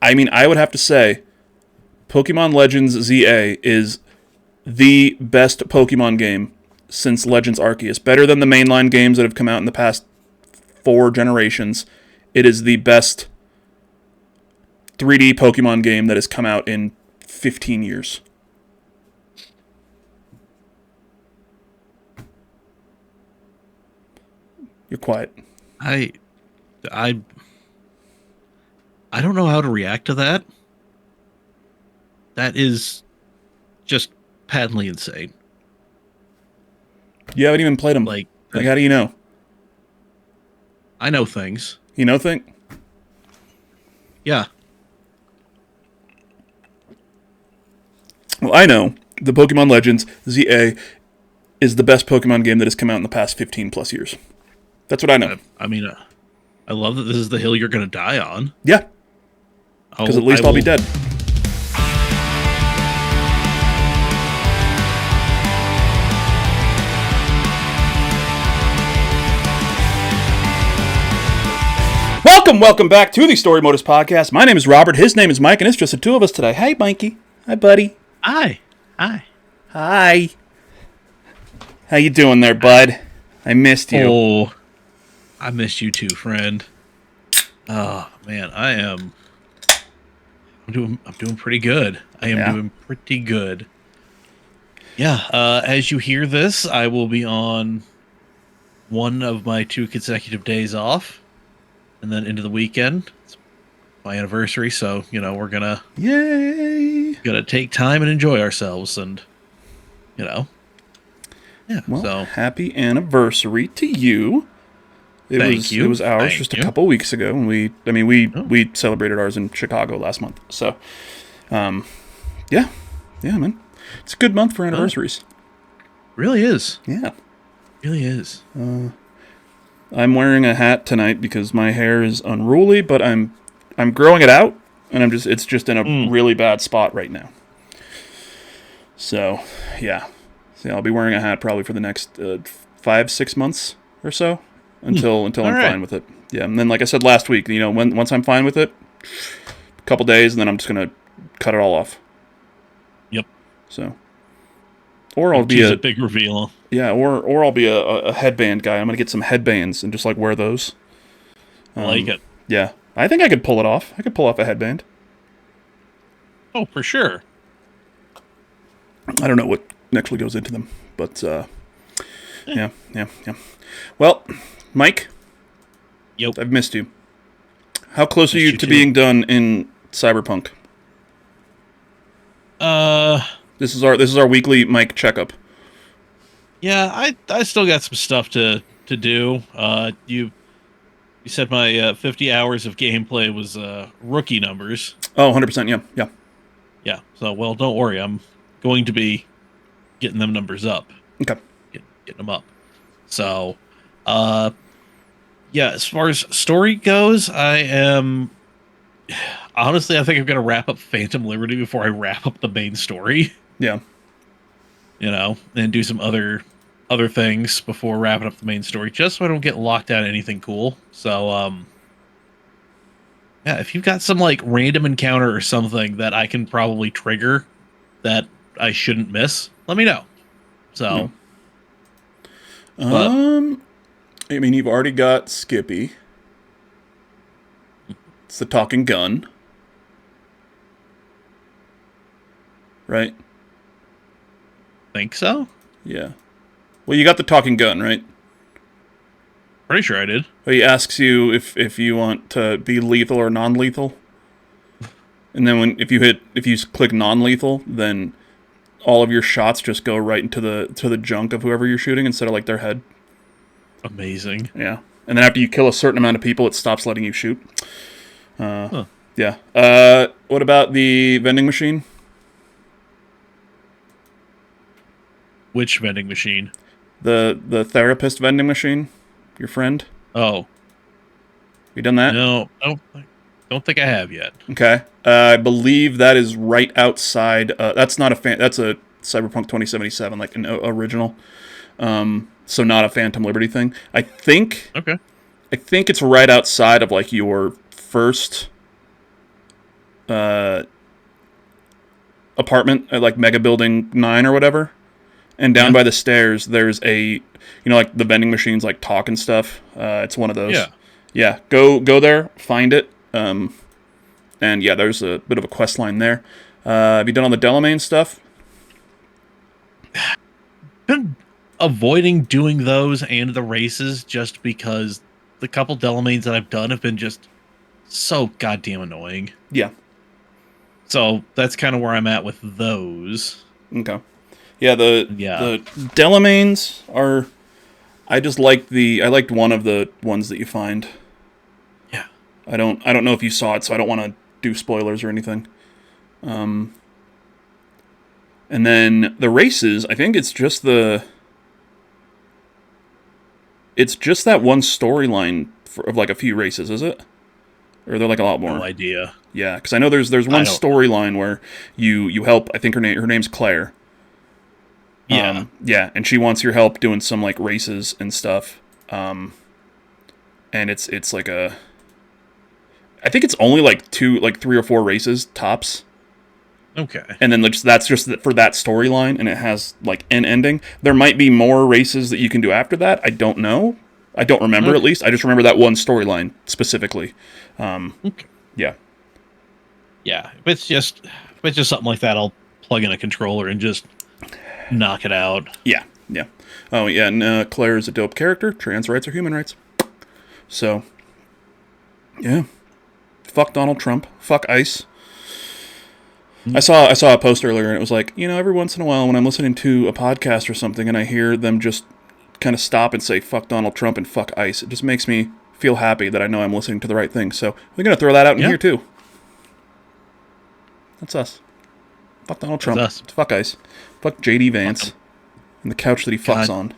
I mean, I would have to say Pokemon Legends ZA is the best Pokemon game since Legends Arceus. Better than the mainline games that have come out in the past 4 generations. It is the best 3D Pokemon game that has come out in 15 years. You're quiet. I don't know how to react to that. That is just patently insane. You haven't even played them. Like how do you know? I know things. You know things? Yeah. Well, I know the Pokemon Legends ZA is the best Pokemon game that has come out in the past 15 plus years. That's what I know. I mean, I love that this is the hill you're going to die on. Yeah. Because at least I'll be dead. Welcome back to the Storymoders podcast. My name is Robert. His name is Mike, and it's just the two of us today. Hey, Mikey. Hi, buddy. Hi. Hi. How you doing there, bud? I missed you. Oh, I missed you too, friend. Oh man, I'm doing pretty good. I am doing pretty good. Yeah. As you hear this, I will be on one of my 2 consecutive days off. And then into the weekend, it's my anniversary, so we're gonna take time and enjoy ourselves, and yeah. Well, so happy anniversary to you. Thank you. It was ours just a couple weeks ago, and we celebrated ours in Chicago last month. So, yeah, man, it's a good month for anniversaries. Really is. Yeah, really is. I'm wearing a hat tonight because my hair is unruly, but I'm growing it out, and it's just in a really bad spot right now. So, yeah. I'll be wearing a hat probably for the next 5-6 months or so until I'm fine with it. Yeah, and then like I said last week, once I'm fine with it, a couple days, and then I'm just gonna cut it all off. Yep. So, or I'll be a big reveal. Yeah, or I'll be a headband guy. I'm gonna get some headbands and just like wear those. I like it. Yeah, I think I could pull it off. I could pull off a headband. Oh, for sure. I don't know what actually goes into them, but yeah. Well, Mike. Yep. I've missed you. How close are you to being done in Cyberpunk? This is our weekly Mike checkup. Yeah, I still got some stuff to do. You said my 50 hours of gameplay was rookie numbers. Oh, 100%, yeah. Yeah, so, well, don't worry. I'm going to be getting them numbers up. Okay. Getting them up. So, yeah, as far as story goes, honestly, I think I'm going to wrap up Phantom Liberty before I wrap up the main story. Yeah. And do some other things before wrapping up the main story, just so I don't get locked out of anything cool. So, yeah, if you've got some like random encounter or something that I can probably trigger that I shouldn't miss, let me know. So, I mean, you've already got Skippy. It's the talking gun, right? Think so? Yeah. Well, you got the talking gun, right? Pretty sure I did. Well, he asks you if you want to be lethal or non-lethal, and then if you click non-lethal, then all of your shots just go right into the junk of whoever you're shooting instead of like their head. Amazing. Yeah. And then after you kill a certain amount of people, it stops letting you shoot. Yeah. What about the vending machine? Which vending machine? The therapist vending machine? Your friend? Oh. You done that? No, I don't think I have yet. Okay. I believe that is right outside. That's not that's a Cyberpunk 2077, like an original. So not a Phantom Liberty thing. I think. Okay. I think it's right outside of like your first apartment at like Mega Building 9 or whatever. And down by the stairs, there's like the vending machines like talk and stuff. It's one of those. Yeah. Yeah. Go there, find it. And yeah, there's a bit of a quest line there. Have you done all the Delamain stuff? Been avoiding doing those and the races just because the couple Delamains that I've done have been just so goddamn annoying. Yeah. So that's kind of where I'm at with those. Okay. Yeah, the Delamains are. I liked one of the ones that you find. Yeah. I don't know if you saw it, so I don't want to do spoilers or anything. And then the races, I think it's just that one storyline of like a few races, is it? Or are there like a lot more? No idea. Yeah, because I know there's one storyline where you help. I think her name's Claire. Yeah. Yeah, and she wants your help doing some like races and stuff. And it's like I think it's only like 3 or 4 races tops. Okay. And then that's just for that storyline, and it has like an ending. There might be more races that you can do after that. I don't know. I don't remember, at least. I just remember that one storyline specifically. Okay. Yeah. Yeah. If it's just something like that, I'll plug in a controller and just knock it out. Yeah. Yeah. Oh, yeah, and Claire is a dope character. Trans rights are human rights. So, yeah. Fuck Donald Trump. Fuck ICE. I saw a post earlier, and it was like, every once in a while when I'm listening to a podcast or something and I hear them just kind of stop and say, fuck Donald Trump and fuck ICE, it just makes me feel happy that I know I'm listening to the right thing. So we're going to throw that out in here, too. That's us. Fuck Donald Trump. That's us. Fuck ICE. Fuck J.D. Vance and the couch that he fucks on.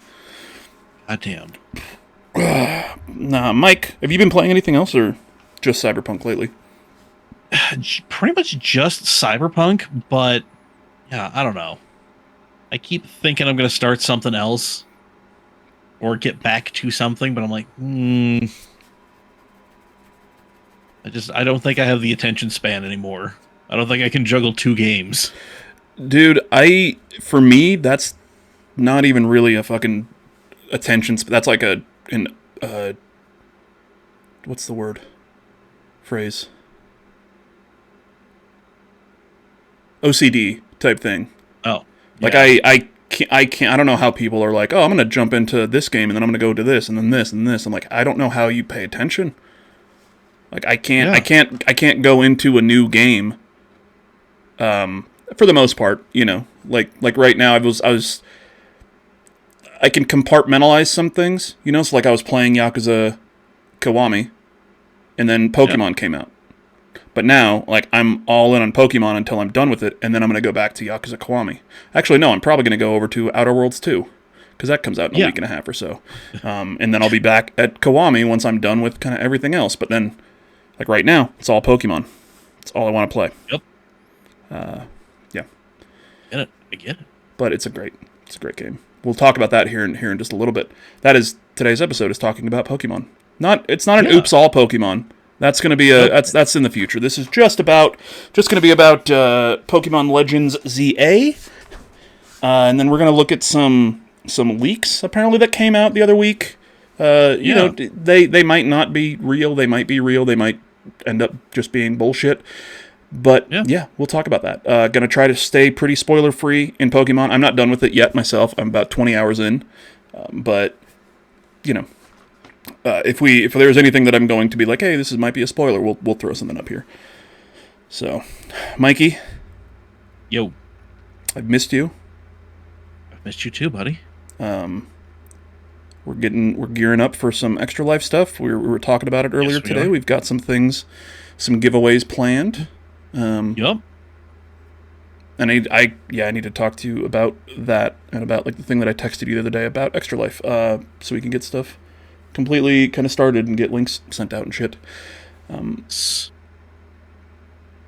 Goddamn. Nah, Mike, have you been playing anything else or just Cyberpunk lately? Pretty much just Cyberpunk, but yeah, I don't know. I keep thinking I'm going to start something else or get back to something, but I'm like, I don't think I have the attention span anymore. I don't think I can juggle 2 games. Dude, for me, that's not even really a fucking attention span. That's like what's the word? Phrase. OCD type thing. Oh. Yeah. Like I can't, I don't know how people are like, oh, I'm going to jump into this game and then I'm going to go to this and then this and this. I'm like, I don't know how you pay attention. Like I can't go into a new game. For the most part, like right now I can compartmentalize some things, so like I was playing Yakuza Kiwami and then Pokemon came out. But now, like, I'm all in on Pokemon until I'm done with it, and then I'm going to go back to Yakuza Kiwami. Actually, no, I'm probably going to go over to Outer Worlds 2, because that comes out in a week and a half or so. And then I'll be back at Kiwami once I'm done with kind of everything else. But then, like right now, it's all Pokemon. It's all I want to play. Yep. Yeah. I get it. But it's a great game. We'll talk about that here in just a little bit. Today's episode is talking about Pokemon. It's not an oops all Pokemon. That's going to be that's in the future. This is just going to be about Pokémon Legends ZA, and then we're going to look at some leaks apparently that came out the other week. They might not be real. They might be real. They might end up just being bullshit. But yeah we'll talk about that. Going to try to stay pretty spoiler free in Pokemon. I'm not done with it yet myself. I'm about 20 hours in, but if there's anything that I'm going to be like, hey, this might be a spoiler, we'll throw something up here. So, Mikey. Yo. I've missed you. I've missed you too, buddy. We're gearing up for some Extra Life stuff. We were talking about it earlier today. We've got some giveaways planned. Yup. And I need to talk to you about that and about like the thing that I texted you the other day about Extra Life, so we can get stuff completely kind of started and get links sent out and shit.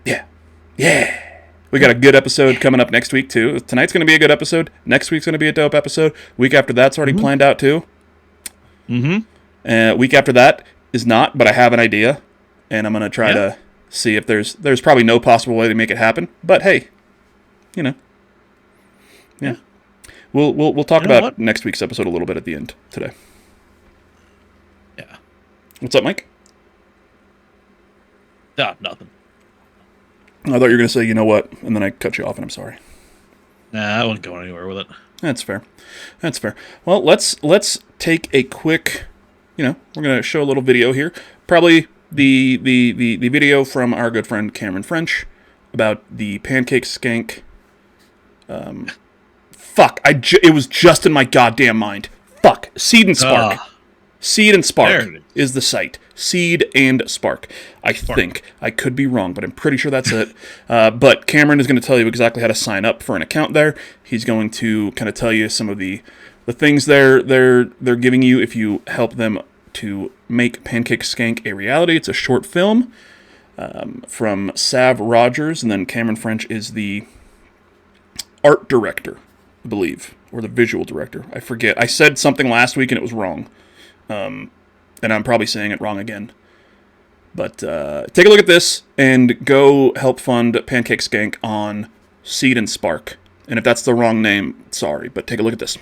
Yeah. We got a good episode coming up next week too. Tonight's going to be a good episode. Next week's going to be a dope episode. Week after that's already planned out too. Mm-hmm. Week after that is not, but I have an idea, and I'm going to try to see if there's probably no possible way to make it happen. But hey, yeah. We'll talk about next week's episode a little bit at the end today. Yeah. What's up, Mike? Nothing. I thought you were going to say, you know what, and then I cut you off, and I'm sorry. Nah, I wouldn't go anywhere with it. That's fair. Well, let's take a quick, we're going to show a little video here. Probably the video from our good friend Cameron French about the pancake skank. It was just in my goddamn mind. Fuck. Seed and Spark. Seed and Spark is the site. Seed and Spark. I think. I could be wrong, but I'm pretty sure that's it. But Cameron is going to tell you exactly how to sign up for an account there. He's going to kind of tell you some of the things they're giving you if you help them to make Pancake Skank a reality. It's a short film from Sav Rogers, and then Cameron French is the art director, I believe, or the visual director. I forget. I said something last week and it was wrong. And I'm probably saying it wrong again. But take a look at this and go help fund Pancake Skank on Seed and Spark. And if that's the wrong name, sorry, but take a look at this.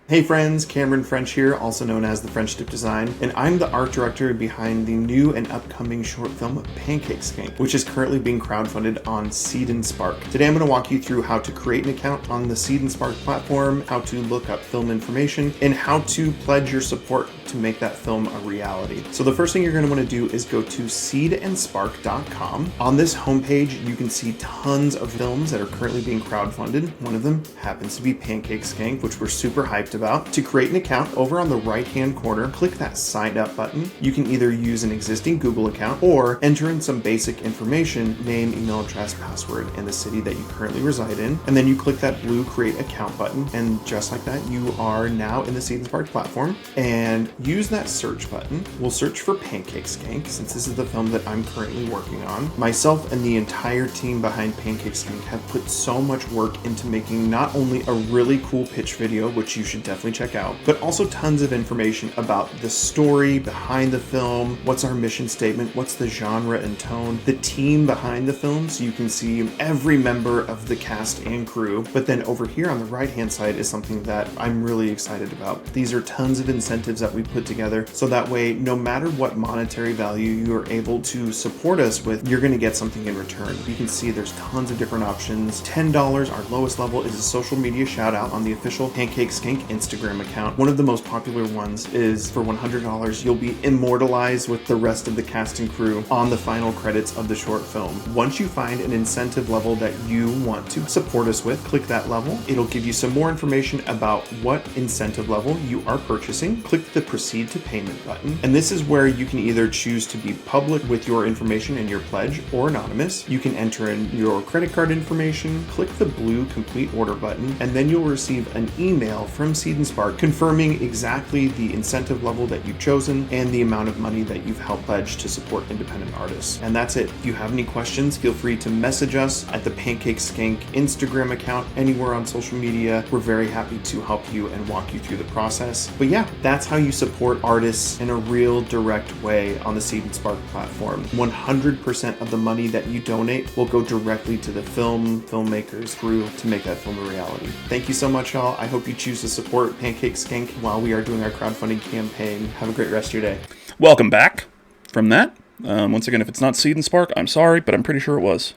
Hey friends, Cameron French here, also known as The French Dip Design, and I'm the art director behind the new and upcoming short film Pancake Skank, which is currently being crowdfunded on Seed and Spark. Today I'm going to walk you through how to create an account on the Seed and Spark platform, how to look up film information, and how to pledge your support to make that film a reality. So the first thing you're going to want to do is go to seedandspark.com. On this homepage, you can see tons of films that are currently being crowdfunded. One of them happens to be Pancake Skank, which we're super hyped about. To create an account, over on the right-hand corner, click that sign up button. You can either use an existing Google account or enter in some basic information, name, email address, password, and the city that you currently reside in. And then you click that blue create account button. And just like that, you are now in the Seed and Spark platform. And use that search button. We'll search for Pancake Skank, since this is the film that I'm currently working on. Myself and the entire team behind Pancake Skank have put so much work into making not only a really cool pitch video, which you should definitely check out, but also tons of information about the story behind the film, what's our mission statement, what's the genre and tone, the team behind the film, so you can see every member of the cast and crew. But then over here on the right hand side is something that I'm really excited about. These are tons of incentives that we put together, so that way no matter what monetary value you are able to support us with, you're going to get something in return. You can see there's tons of different options. $10, our lowest level, is a social media shout out on the official Pancake Skank Instagram account. One of the most popular ones is for $100, you'll be immortalized with the rest of the cast and crew on the final credits of the short film. Once you find an incentive level that you want to support us with, click that level. It'll give you some more information about what incentive level you are purchasing. Click the proceed to payment button, and this is where you can either choose to be public with your information and your pledge, or anonymous. You can enter in your credit card information, click the blue complete order button, and then you'll receive an email from Seed and Spark confirming exactly the incentive level that you've chosen and the amount of money that you've helped pledge to support independent artists. And that's it. If you have any questions, feel free to message us at the Pancake Skank Instagram account, anywhere on social media. We're very happy to help you and walk you through the process. But yeah, that's how you support artists in a real direct way on the Seed and Spark platform. 100% of the money that you donate will go directly to the filmmakers, crew to make that film a reality. Thank you so much, y'all. I hope you choose to support Pancake Skank while we are doing our crowdfunding campaign. Have a great rest of your day. Welcome back from that. Once again, if it's not Seed and Spark, I'm sorry, but I'm pretty sure it was.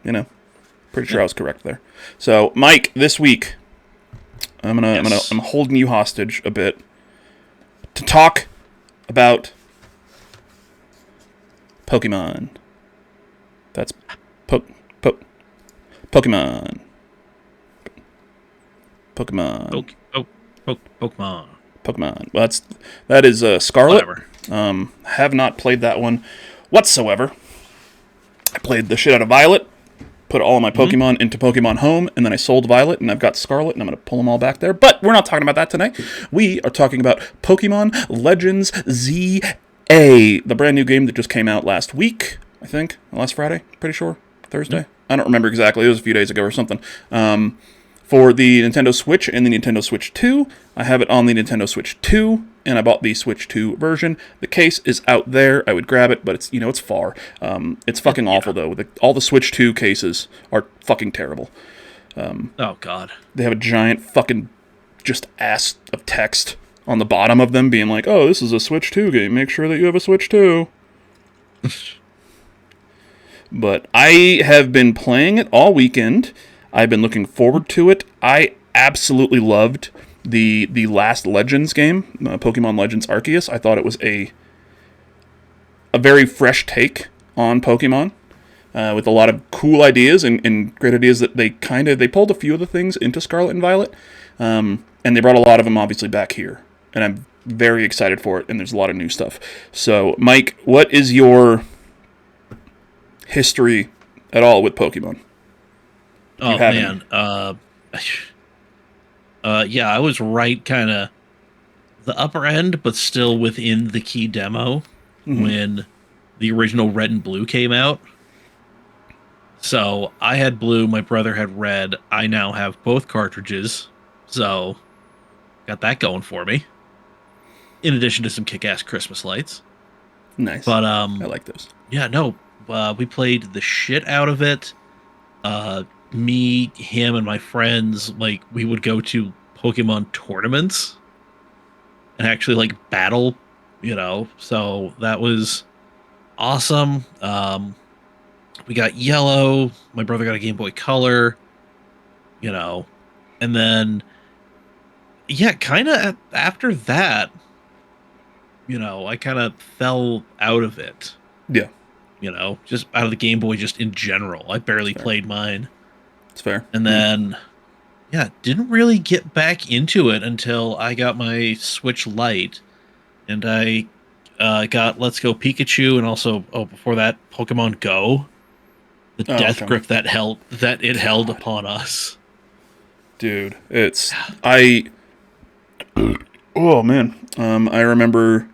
Pretty sure I was correct there. So, Mike, this week, I'm holding you hostage a bit to talk about Pokemon. That's Pokemon. Pokemon. Pokemon. Well, that is Scarlet. Whatever. Have not played that one whatsoever. I played the shit out of Violet, put all of my Pokemon into Pokemon Home, and then I sold Violet, and I've got Scarlet, and I'm going to pull them all back there. But we're not talking about that tonight. We are talking about Pokémon Legends ZA, the brand new game that just came out last week, I think. Last Friday, pretty sure. Thursday? I don't remember exactly. It was a few days ago or something. for the Nintendo Switch and the Nintendo Switch 2. I have it on the Nintendo Switch 2, and I bought the Switch 2 version. The case is out there. I would grab it, but it's, it's far. It's fucking awful, though. All the Switch 2 cases are fucking terrible. Oh, God. They have a giant fucking just ass of text on the bottom of them being like, oh, this is a Switch 2 game. Make sure that you have a Switch 2. But I have been playing it all weekend. I've been looking forward to it. I absolutely loved the last Legends game, Pokemon Legends Arceus. I thought it was a very fresh take on Pokemon, with a lot of cool ideas and great ideas that they pulled a few of the things into Scarlet and Violet, and they brought a lot of them obviously back here. And I'm very excited for it, and there's a lot of new stuff. So, Mike, what is your history at all with Pokemon? Oh, man. Yeah, I was right kind of the upper end, but still within the key demo when the original Red and Blue came out. So I had Blue, my brother had Red. I now have both cartridges, so got that going for me. In addition to some kick-ass Christmas lights. Nice. But I like those. Yeah, no, we played the shit out of it. Me, him, and my friends, like, we would go to Pokemon tournaments and actually, like, battle, so that was awesome. We got Yellow, my brother got a Game Boy Color, and then, yeah, kind of after that, I kind of fell out of it. Yeah. Just out of the Game Boy just in general. I barely played mine. It's fair. And then, didn't really get back into it until I got my Switch Lite. And I got Let's Go Pikachu, and also, before that, Pokemon Go. The death grip that it held upon us. Dude, oh man. I remember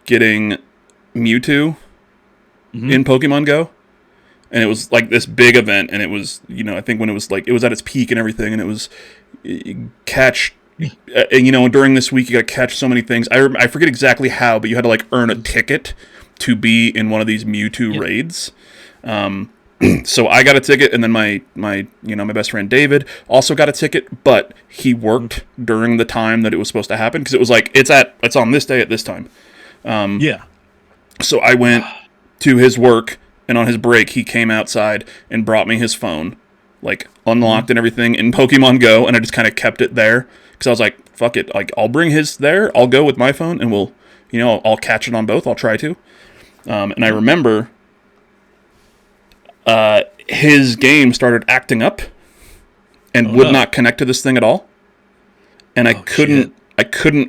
getting Mewtwo in Pokemon Go, and it was like this big event, and it was, I think when it was like, it was at its peak and everything, and it was catch, and during this week you gotta catch so many things. I forget exactly how, but you had to like earn a ticket to be in one of these Mewtwo raids. So I got a ticket, and then my best friend David also got a ticket, but he worked during the time that it was supposed to happen, because it was like, it's on this day at this time. So I went to his work, and on his break he came outside and brought me his phone, like unlocked and everything in Pokemon Go, and I just kind of kept it there because I was like, fuck it, like I'll bring his there, I'll go with my phone, and we'll, I'll catch it on both, I'll try to. And I remember his game started acting up and would not connect to this thing at all, and I couldn't.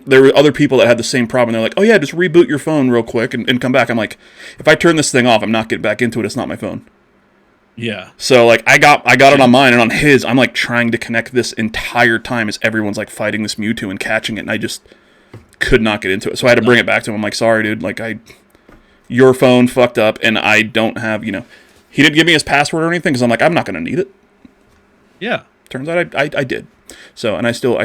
There were other people that had the same problem. They're like, oh yeah, just reboot your phone real quick and come back. I'm like, if I turn this thing off, I'm not getting back into it. It's not my phone. Yeah. So like, I got it on mine, and on his, I'm like trying to connect this entire time as everyone's like fighting this Mewtwo and catching it, and I just could not get into it. So I had to bring it back to him. I'm like, sorry, dude. Like your phone fucked up, and I don't have, he didn't give me his password or anything, because I'm like, I'm not going to need it. Yeah. Turns out I did. So, and I still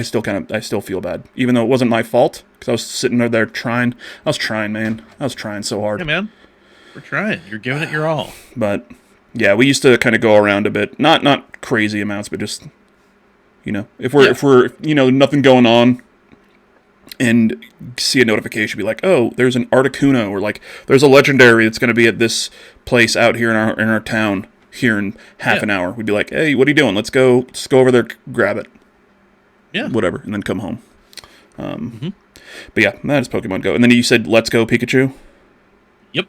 feel bad, even though it wasn't my fault, because I was sitting there trying. I was trying, man. I was trying so hard. Yeah, man. We're trying. You're giving it your all. But yeah, we used to kind of go around a bit, not crazy amounts, but just, if we're nothing going on, and see a notification, be like, oh, there's an Articuno, or like there's a legendary that's going to be at this place out here in our town here in half an hour. We'd be like, hey, what are you doing? Let's go over there, grab it. Yeah. Whatever, and then come home. But yeah, that is Pokemon Go. And then you said Let's Go Pikachu? Yep.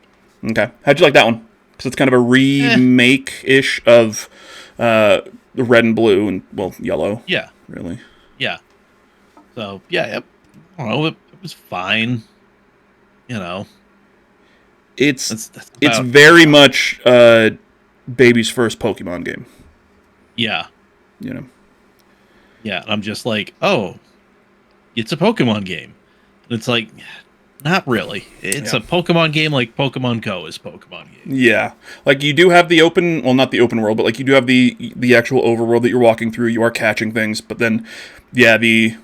Okay. How'd you like that one? Because it's kind of a remake-ish of the Red and Blue and, well, Yellow. Yeah. Really. Yeah. So, yeah, I don't know, it was fine. It's very much baby's first Pokemon game. Yeah. Yeah, I'm just like, oh, it's a Pokemon game. And it's like, Not really. It's a Pokemon game like Pokemon Go is Pokemon game. Yeah. Like, you do have the open, well, not the open world, but, like, you do have the actual overworld that you're walking through. You are catching things, but then, yeah, the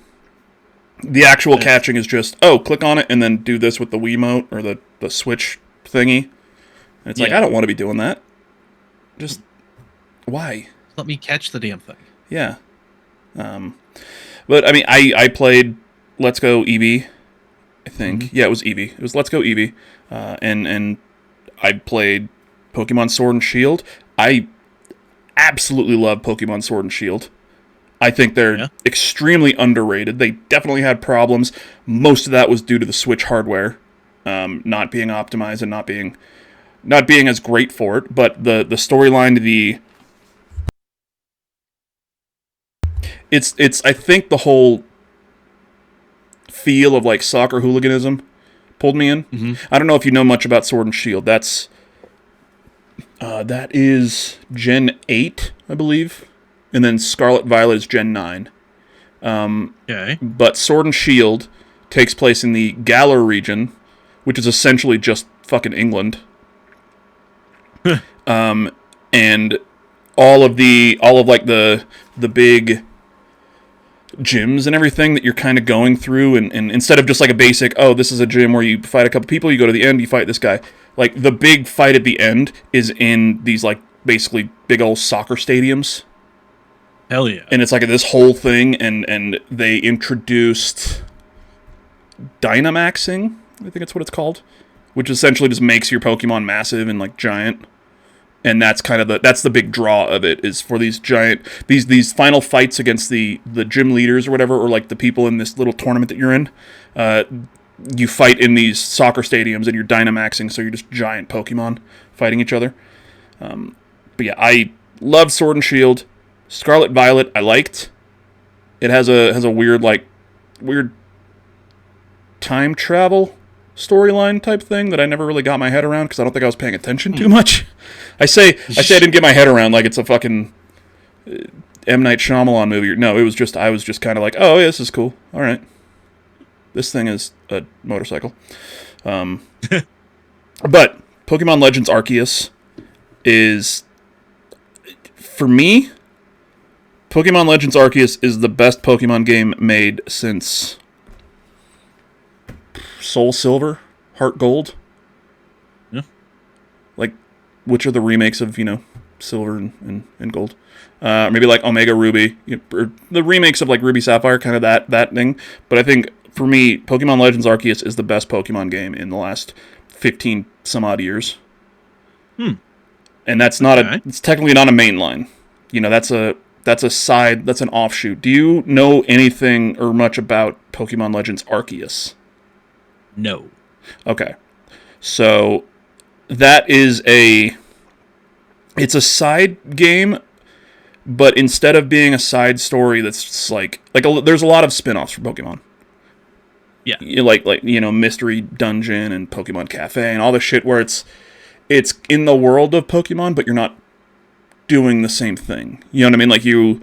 actual catching is just, oh, click on it and then do this with the Wiimote or the Switch thingy. And it's like, I don't want to be doing that. Just, why? Let me catch the damn thing. Yeah. But, I mean, I played Let's Go Eevee, I think. Mm-hmm. Yeah, it was Eevee. It was Let's Go Eevee. And I played Pokemon Sword and Shield. I absolutely love Pokemon Sword and Shield. I think they're extremely underrated. They definitely had problems. Most of that was due to the Switch hardware not being optimized and not being as great for it. But the storyline, it's I think the whole feel of like soccer hooliganism pulled me in. Mm-hmm. I don't know if you know much about Sword and Shield. That is Gen 8, I believe. And then Scarlet Violet is Gen 9. Okay. But Sword and Shield takes place in the Galar region, which is essentially just fucking England. And all of like the big gyms and everything that you're kind of going through, and instead of just like a basic, oh, this is a gym where you fight a couple people, you go to the end, you fight this guy. Like, the big fight at the end is in these, like, basically big old soccer stadiums. Hell yeah. And it's like this whole thing, and they introduced Dynamaxing, I think that's what it's called, which essentially just makes your Pokemon massive and, like, giant. And that's kind of that's the big draw of it, is for these giant, these final fights against the gym leaders or whatever, or like the people in this little tournament that you're in. You fight in these soccer stadiums and you're Dynamaxing, so you're just giant Pokemon fighting each other. But yeah, I love Sword and Shield. Scarlet Violet, I liked. It has a weird time travel storyline type thing that I never really got my head around because I don't think I was paying attention too much. I say I didn't get my head around like it's a fucking M. Night Shyamalan movie. No, I was just kind of like, oh yeah, this is cool. All right, this thing is a motorcycle. But Pokemon Legends Arceus is, for me, Pokemon Legends Arceus is the best Pokemon game made since Soul Silver, Heart Gold. Yeah. Like, which are the remakes of, Silver and Gold. Maybe like Omega Ruby, or the remakes of like Ruby Sapphire, kind of that thing. But I think, for me, Pokemon Legends Arceus is the best Pokemon game in the last 15 some odd years. And that's not it's technically not a main line. That's a side, that's an offshoot. Do you know anything or much about Pokemon Legends Arceus? No. Okay. So that is it's a side game, but instead of being a side story that's just there's a lot of spin-offs for Pokemon. Yeah. Like Mystery Dungeon and Pokemon Cafe and all this shit where it's in the world of Pokemon, but you're not doing the same thing. You know what I mean? Like you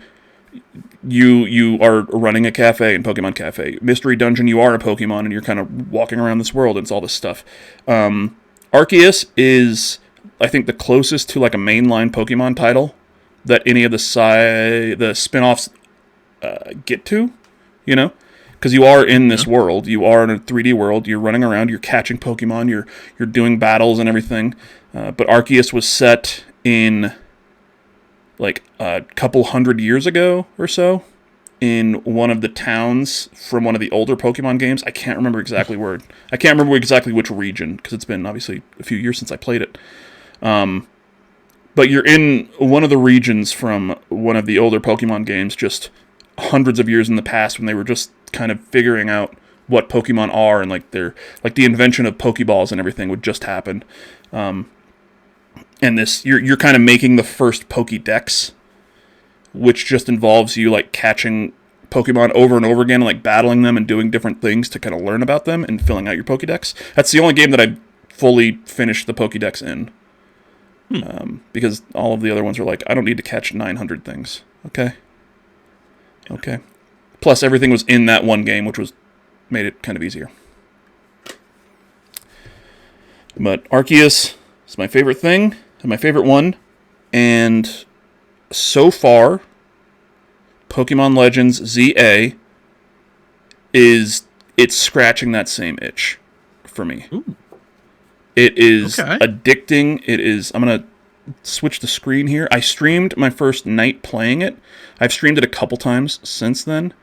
are running a cafe in Pokemon Cafe. Mystery Dungeon, you are a Pokemon and you're kind of walking around this world, and it's all this stuff. Arceus is, I think, the closest to like a mainline Pokemon title that any of the spin-offs get to, because you are in this world. You are in a 3D world. You're running around. You're catching Pokemon. You're doing battles and everything. But Arceus was set in like a couple hundred years ago or so in one of the towns from one of the older Pokemon games. I can't remember exactly which region, because it's been obviously a few years since I played it. But you're in one of the regions from one of the older Pokemon games, just hundreds of years in the past, when they were just kind of figuring out what Pokemon are, and like the invention of Pokeballs and everything would just happen. And this, you're kind of making the first Pokédex, which just involves you like catching Pokemon over and over again, and like battling them and doing different things to kind of learn about them and filling out your Pokédex. That's the only game that I fully finished the Pokédex in. Because all of the other ones are like, I don't need to catch 900 things. Okay. Plus, everything was in that one game, which made it kind of easier. But Arceus is my favorite thing, and my favorite one, and so far, Pokemon Legends ZA it's scratching that same itch for me. Ooh. It is Okay. addicting. It is. I'm gonna switch the screen here. I streamed my first night playing it. I've streamed it a couple times since then.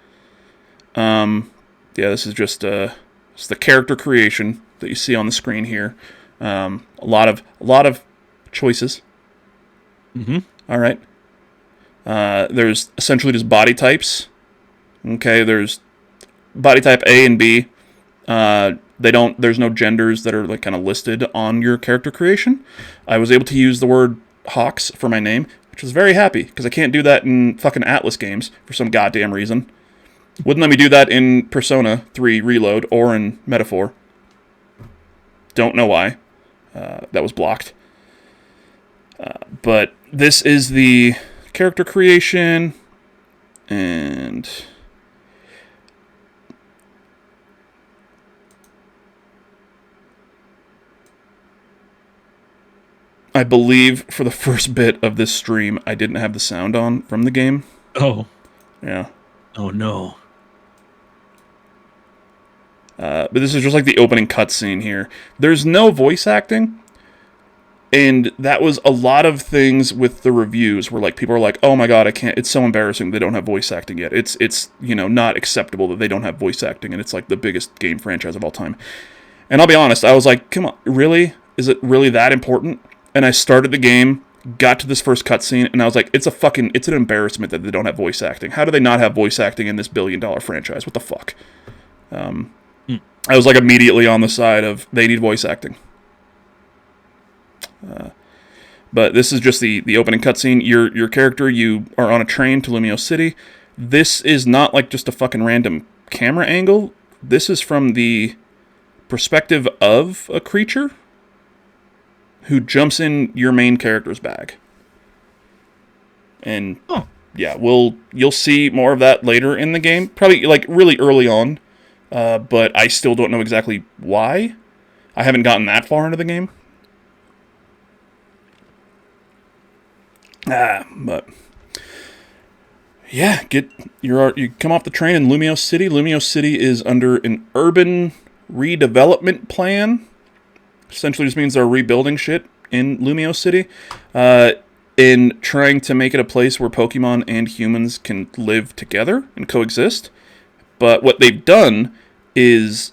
This is just it's the character creation that you see on the screen here. A lot of choices. Mm-hmm. All right. There's essentially just body types. Okay, there's body type A and B. There's no genders that are like kind of listed on your character creation. I was able to use the word Hawks for my name, which was very happy because I can't do that in fucking Atlas games for some goddamn reason. Wouldn't let me do that in Persona 3 Reload or in Metaphor. Don't know why. That was blocked. But this is the character creation, and I believe for the first bit of this stream, I didn't have the sound on from the game. Oh. Yeah. Oh, no. But this is just like the opening cutscene here. There's no voice acting, and that was a lot of things with the reviews where like people are like, "Oh my god, I can't! It's so embarrassing they don't have voice acting yet. It's not acceptable that they don't have voice acting, and it's like the biggest game franchise of all time." And I'll be honest, I was like, "Come on, really? Is it really that important?" And I started the game, got to this first cutscene, and I was like, it's an embarrassment that they don't have voice acting. How do they not have voice acting in this billion-dollar franchise? What the fuck? I was like immediately on the side of they need voice acting. But this is just the opening cutscene. Your character, you are on a train to Lumiose City. This is not like just a fucking random camera angle. This is from the perspective of a creature who jumps in your main character's bag. And yeah, you'll see more of that later in the game, probably like really early on. But I still don't know exactly why. I haven't gotten that far into the game. But yeah, you come off the train in Lumiose City. Lumiose City is under an urban redevelopment plan. Essentially just means they're rebuilding shit in Lumiose City, in trying to make it a place where Pokemon and humans can live together and coexist. But what they've done is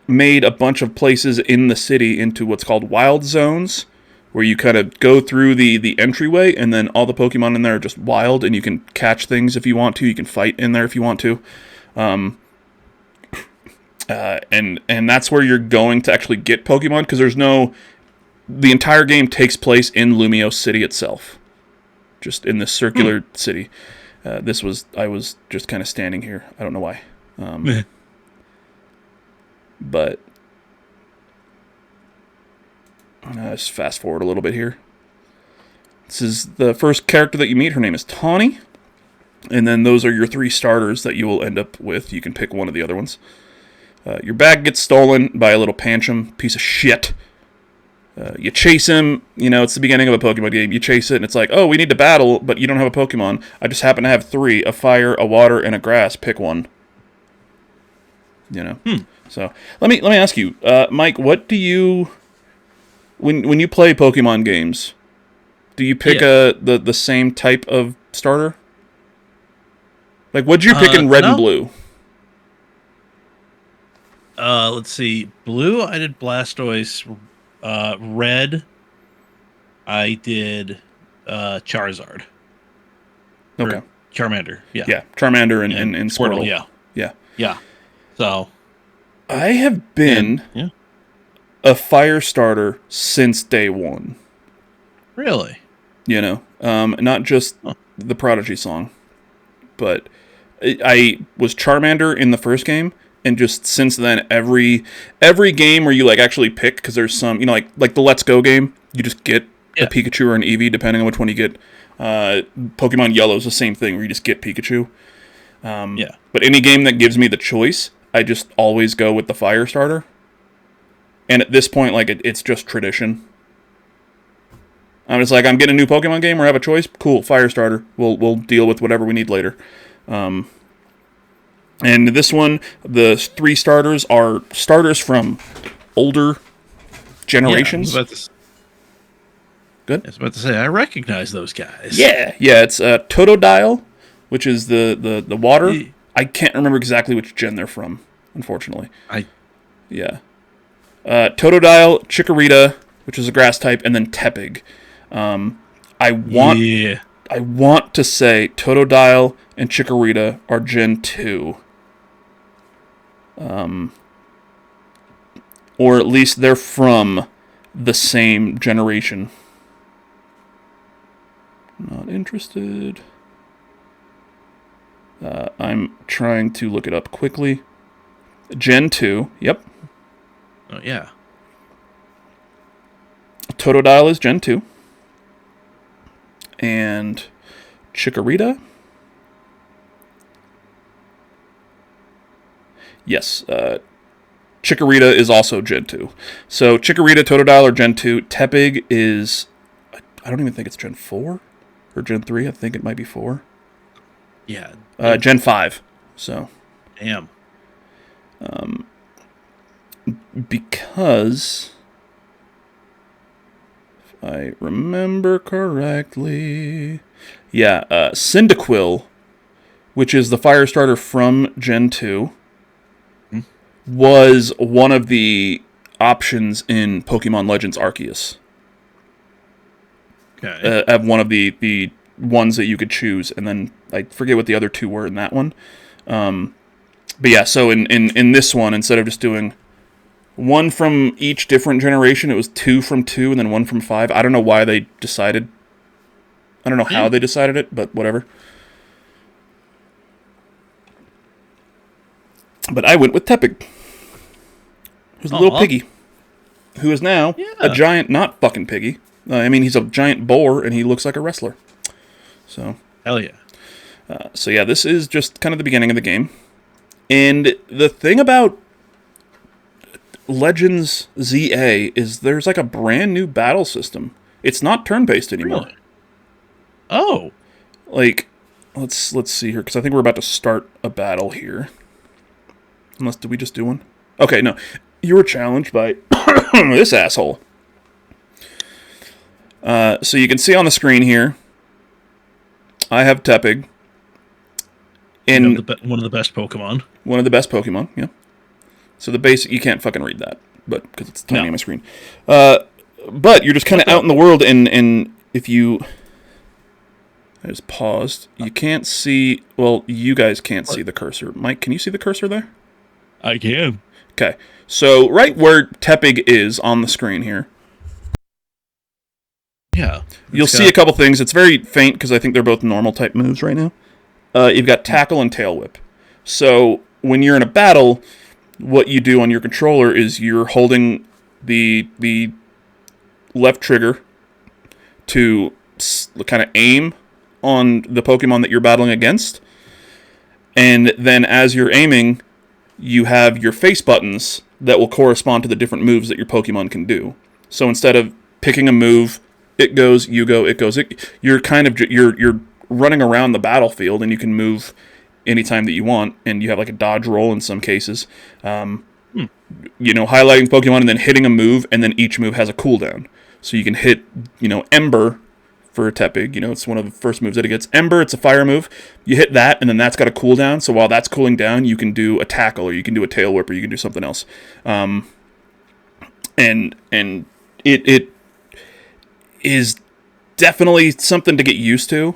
made a bunch of places in the city into what's called wild zones, where you kind of go through the entryway, and then all the Pokemon in there are just wild, and you can catch things if you want to. You can fight in there if you want to. And that's where you're going to actually get Pokemon, because the entire game takes place in Lumiose City itself, just in this circular city. I was just kind of standing here. I don't know why. But let's fast forward a little bit here. This is the first character that you meet. Her name is Tawny. And then those are your 3 starters that you will end up with. You can pick one of the other ones. Your bag gets stolen by a little Pancham piece of shit. You chase him. It's the beginning of a Pokemon game. You chase it, and it's like, oh, we need to battle, but you don't have a Pokemon. I just happen to have 3, a fire, a water, and a grass. Pick one. So let me ask you, Mike, what do you, when you play Pokemon games, do you pick the same type of starter? Like, what'd you pick in Red and Blue? Let's see. Blue, I did Blastoise. Red, I did Charizard. Okay. Charmander. Yeah. Yeah. Charmander and Squirtle. Yeah. So I have been a fire starter since day one. Really? Not just the Prodigy song, but I was Charmander in the first game, and just since then, every game where you like actually pick, because there's some, like the Let's Go game, you just get a Pikachu or an Eevee depending on which one you get. Pokemon Yellow is the same thing, where you just get Pikachu. But any game that gives me the choice, I just always go with the fire starter. And at this point, like, it's just tradition. I'm just like, I'm getting a new Pokemon game, or have a choice. Cool, Firestarter. We'll deal with whatever we need later. And this one, the 3 starters are starters from older generations. Good. I was about to say, I recognize those guys. Yeah. It's Totodile, which is the water. I can't remember exactly which gen they're from, unfortunately. Yeah. Totodile, Chikorita, which is a grass type, and then Tepig. I want to say Totodile and Chikorita are Gen 2. Or at least they're from the same generation. Not interested. I'm trying to look it up quickly. Gen 2, yep. Oh, yeah. Totodile is Gen 2. And Chikorita? Yes, Chikorita is also Gen 2. So Chikorita, Totodile are Gen 2. Tepig is... I don't even think it's Gen 4 or Gen 3. I think it might be 4. Yeah. Gen 5. So... Damn. Because... if I remember correctly... Yeah, Cyndaquil, which is the Firestarter from Gen 2... was one of the options in Pokemon Legends Arceus. Okay. One of the ones that you could choose, and then I forget what the other 2 were in that one. But yeah, so in this one, instead of just doing 1 from each different generation, it was 2 from 2 and then 1 from 5. I don't know why they decided. I don't know how they decided it, but whatever. But I went with Tepig. Who's a little piggy. Who is now a giant, not fucking piggy. I mean, he's a giant boar, and he looks like a wrestler. So. Hell yeah. So yeah, this is just kind of the beginning of the game. And the thing about Legends ZA is there's like a brand new battle system. It's not turn-based anymore. Really? Oh. Like, let's see here, because I think we're about to start a battle here. Unless, did we just do one? Okay, no. You were challenged by this asshole. So you can see on the screen here, I have Tepig. One of the best Pokemon. One of the best Pokemon, yeah. So the basic, you can't fucking read that, but because it's tiny on my screen. But you're just kind of out in the world, and if you... I just paused. You can't see... Well, you guys can't see the cursor. Mike, can you see the cursor there? I can. Okay. So right where Tepig is on the screen here. Yeah. You'll see a couple things. It's very faint because I think they're both normal type moves right now. You've got Tackle and Tail Whip. So when you're in a battle, what you do on your controller is you're holding the left trigger to kind of aim on the Pokemon that you're battling against. And then as you're aiming, you have your face buttons that will correspond to the different moves that your Pokemon can do. So instead of picking a move, it goes, you go, it goes. You're kind of you're running around the battlefield, and you can move anytime that you want, and you have like a dodge roll in some cases. Highlighting Pokemon and then hitting a move, and then each move has a cooldown. So you can hit, Ember for a Tepig. It's one of the first moves that it gets. Ember, it's a fire move. You hit that, and then that's got a cooldown. So while that's cooling down, you can do a Tackle, or you can do a Tail Whip, or you can do something else. And it is definitely something to get used to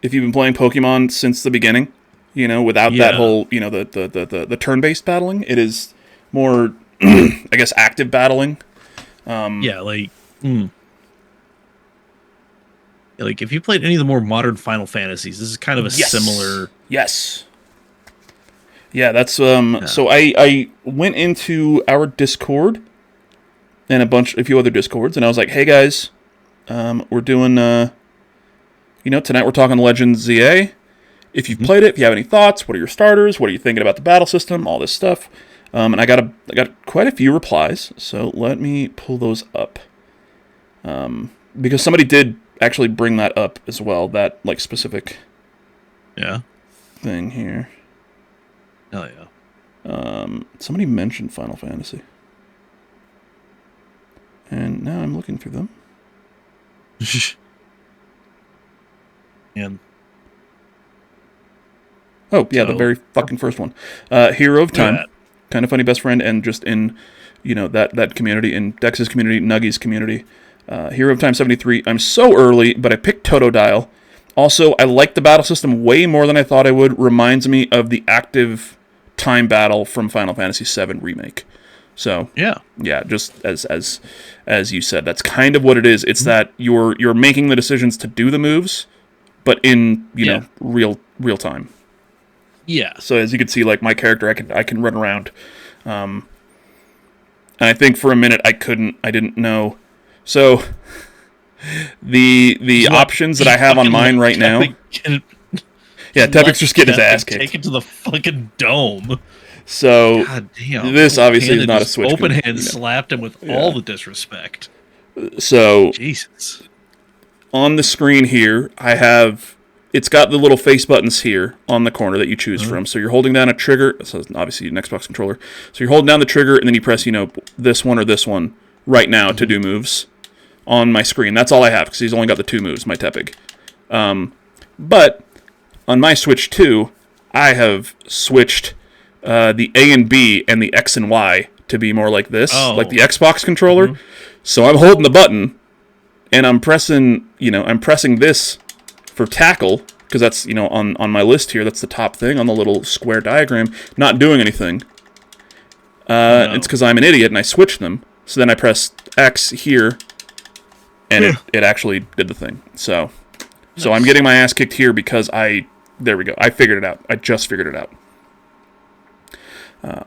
if you've been playing Pokemon since the beginning. Without that whole, the turn-based battling. It is more, I guess, active battling. Like if you played any of the more modern Final Fantasies, this is kind of a similar. Yes. Yeah, that's So I went into our Discord and a few other Discords, and I was like, "Hey guys, we're doing tonight we're talking Legends ZA. If you've played it, if you have any thoughts, what are your starters? What are you thinking about the battle system? All this stuff." And I got quite a few replies, so let me pull those up. Because somebody did actually bring that up as well, that like specific thing here. Oh yeah. Somebody mentioned Final Fantasy. And now I'm looking through them. And oh, yeah, the very fucking first one. Hero of Time. Kind of Funny Best Friend, and just in, that community, in Dex's community, Nuggy's community. Hero of Time 73. I'm so early, but I picked Totodile. Also, I like the battle system way more than I thought I would. Reminds me of the active time battle from Final Fantasy VII Remake. So yeah, just as you said, that's kind of what it is. It's that you're making the decisions to do the moves, but in real time. Yeah. So as you can see, like my character, I can run around, and I think for a minute I didn't know. So the options that I have on mine right now. Yeah, Tepic's just getting his ass kicked. Take it to the fucking dome. So God damn, this obviously is not a Switch. Open hand slapped him with all the disrespect. So Jesus. On the screen here, it's got the little face buttons here on the corner that you choose from. So you're holding down a trigger. So obviously an Xbox controller. So you're holding down the trigger and then you press, this one or this one right now to do moves on my screen. That's all I have because he's only got the 2 moves, my Tepig. But on my Switch 2, I have switched the A and B and the X and Y to be more like this, like the Xbox controller. So I'm holding the button and I'm pressing this for tackle, because that's, on my list here, that's the top thing on the little square diagram, not doing anything. It's because I'm an idiot and I switched them. So then I press X here, and it actually did the thing. So I'm getting my ass kicked here because there we go. I figured it out. I just figured it out.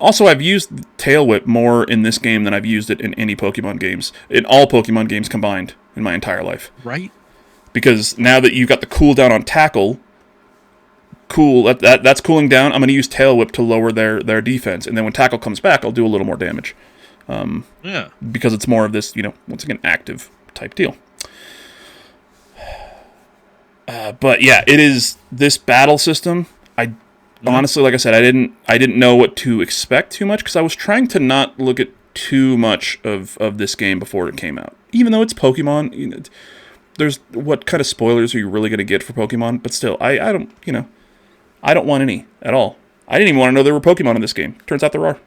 Also, I've used Tail Whip more in this game than I've used it in any Pokemon games, in all Pokemon games combined in my entire life. Right. Because now that you've got the cooldown on Tackle, that's cooling down, I'm going to use Tail Whip to lower their defense. And then when Tackle comes back, I'll do a little more damage. Because it's more of this, once again, active type deal. But yeah, it is this battle system. Honestly, like I said, I didn't know what to expect too much because I was trying to not look at too much of this game before it came out. Even though it's Pokemon, there's what kind of spoilers are you really going to get for Pokemon? But still, I don't want any at all. I didn't even want to know there were Pokemon in this game. Turns out there are.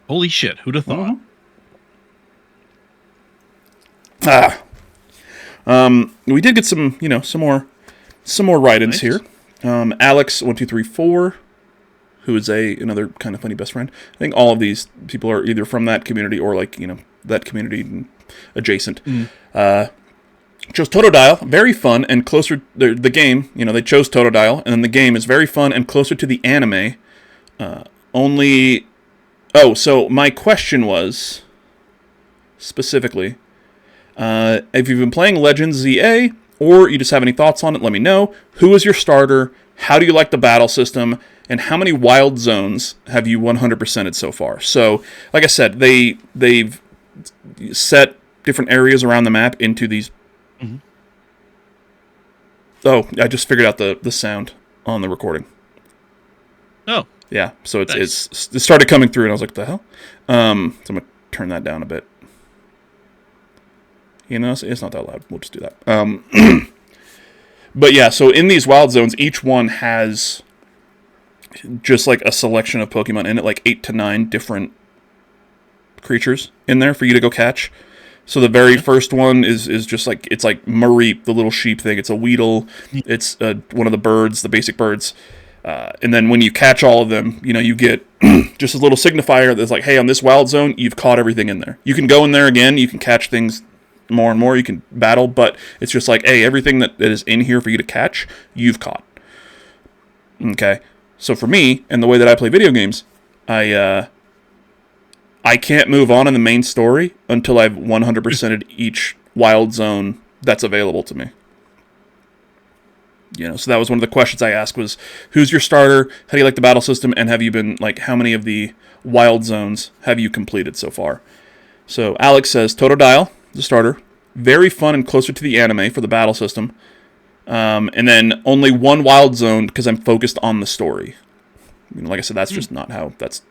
Holy shit! Who'd have thought? We did get some more write-ins here. Alex1234, who is another kind of funny best friend. I think all of these people are either from that community or that community adjacent. Chose Totodile, very fun and closer. The game, they chose Totodile, and then the game is very fun and closer to the anime. So my question was specifically, if you've been playing Legends ZA, or you just have any thoughts on it, let me know. Who is your starter? How do you like the battle system? And how many wild zones have you 100%ed so far? So, like I said, they've set different areas around the map into these. Oh, I just figured out the sound on the recording. Oh. Yeah, so it started coming through, and I was like, the hell? So I'm going to turn that down a bit. It's not that loud. We'll just do that. But yeah, so in these wild zones, each one has just like a selection of Pokemon in it, like 8 to 9 different creatures in there for you to go catch. So the very first one is just like, it's like Mareep, the little sheep thing. It's a Weedle. It's one of the birds, the basic birds. And then when you catch all of them, you get just a little signifier that's like, hey, on this wild zone, you've caught everything in there. You can go in there again. You can catch things more and more, you can battle, but it's just like, hey, everything that is in here for you to catch, you've caught. Okay, so for me, and the way that I play video games, I can't move on in the main story until I've 100%ed each wild zone that's available to me. So that was one of the questions I asked was, who's your starter? How do you like the battle system? And have you been, how many of the wild zones have you completed so far? So Alex says, Totodile, the starter. Very fun and closer to the anime for the battle system. And then only one wild zone because I'm focused on the story. Like I said, that's just not how that's,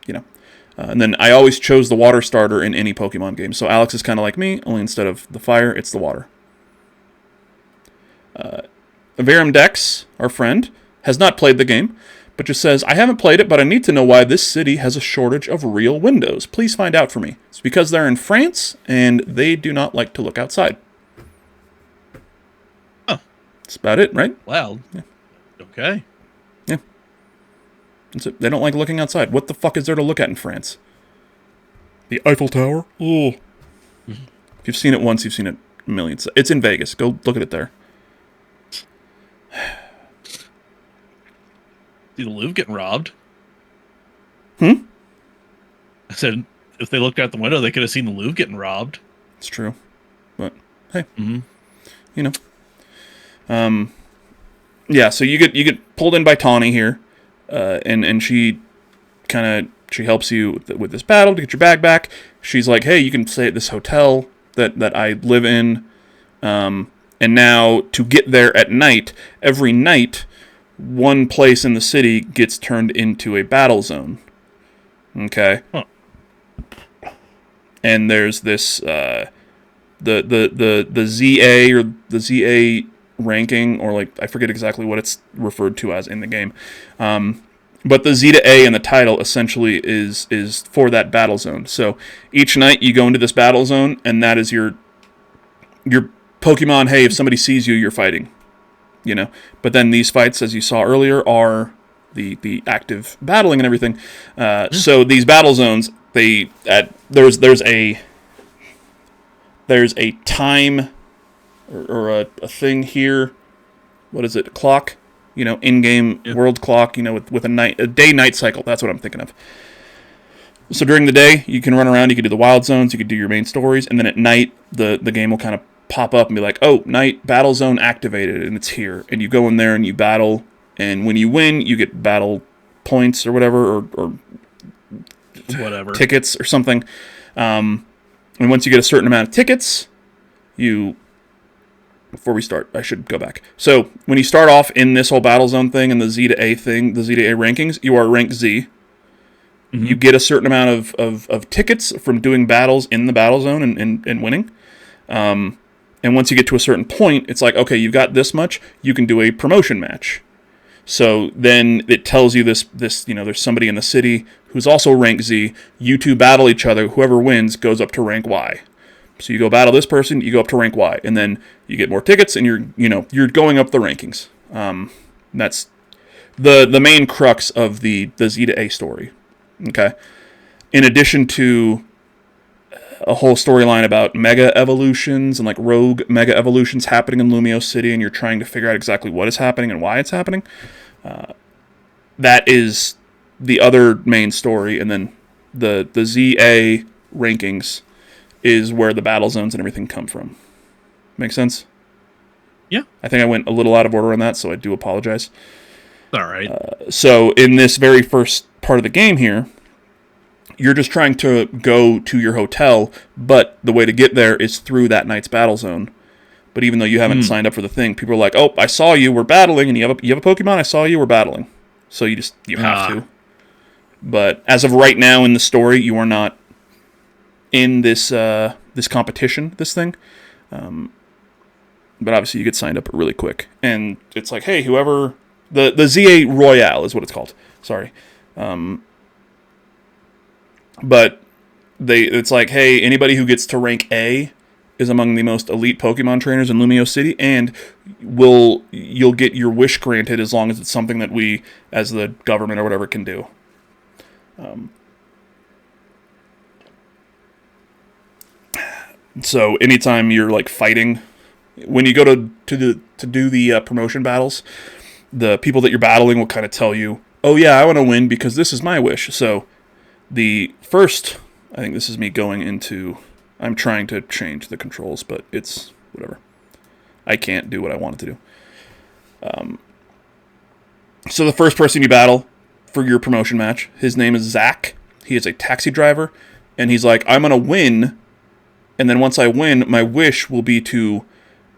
and then I always chose the water starter in any Pokemon game. So Alex is kind of like me, only instead of the fire, it's the water. Verum Dex, our friend, has not played the game, but just says, I haven't played it, but I need to know why this city has a shortage of real windows. Please find out for me. It's because they're in France, and they do not like to look outside. Oh. That's about it, right? Well, yeah. Okay. Yeah. That's it. They don't like looking outside. What the fuck is there to look at in France? The Eiffel Tower? Oh. If you've seen it once, you've seen it millions. It's in Vegas. Go look at it there. See the Louvre getting robbed. I said if they looked out the window, they could have seen the Louvre getting robbed. It's true, but hey, yeah. So you get pulled in by Tawny here, and she helps you with this battle to get your bag back. She's like, hey, you can stay at this hotel that I live in, and now to get there at night, every night, one place in the city gets turned into a battle zone. Okay. Huh. And there's this the ZA or the ZA ranking, or I forget exactly what it's referred to as in the game. But the Z to A in the title essentially is for that battle zone. So each night you go into this battle zone, and that is your Pokemon. Hey, if somebody sees you, you're fighting. But then these fights, as you saw earlier, are the active battling and everything. So these battle zones, there's a time or a thing here. What is it? A clock? In-game world clock. With a day-night cycle. That's what I'm thinking of. So during the day, you can run around. You can do the wild zones. You can do your main stories, and then at night, the game will kind of pop up and be like, oh, night battle zone activated, and it's here. And you go in there and you battle, and when you win, you get battle points or whatever, or whatever tickets or something. And once you get a certain amount of tickets, before we start, I should go back. So when you start off in this whole battle zone thing and the Z to A thing, the Z to A rankings, you are rank Z. Mm-hmm. You get a certain amount of tickets from doing battles in the battle zone and winning. And once you get to a certain point, it's like, okay, you've got this much, you can do a promotion match. So then it tells you this there's somebody in the city who's also rank Z. You two battle each other. Whoever wins goes up to rank Y. So you go battle this person, you go up to rank Y, and then you get more tickets, and you're going up the rankings. That's the main crux of the Z to A story. Okay. In addition to a whole storyline about mega evolutions and rogue mega evolutions happening in Lumiose City, and you're trying to figure out exactly what is happening and why it's happening. That is the other main story, and then the ZA rankings is where the battle zones and everything come from. Make sense? Yeah. I think I went a little out of order on that, so I do apologize. All right. So in this very first part of the game here, you're just trying to go to your hotel, but the way to get there is through that night's battle zone. But even though you haven't signed up for the thing, people are like, "Oh, I saw you. We're battling, and you have a Pokemon. I saw you. We're battling." So you have to. But as of right now in the story, you are not in this competition, this thing. But obviously, you get signed up really quick, and it's like, hey, whoever the ZA Royale is what it's called. Sorry. But it's like, hey, anybody who gets to rank A is among the most elite Pokemon trainers in Lumiose City, and you'll get your wish granted as long as it's something that we, as the government or whatever, can do. So anytime you're fighting, when you go to do the promotion battles, the people that you're battling will kind of tell you, oh yeah, I want to win because this is my wish. So the first, I think this is me going into, I'm trying to change the controls, but it's whatever. I can't do what I wanted to do. So the first person you battle for your promotion match, his name is Zach. He is a taxi driver, and he's like, I'm going to win, and then once I win, my wish will be to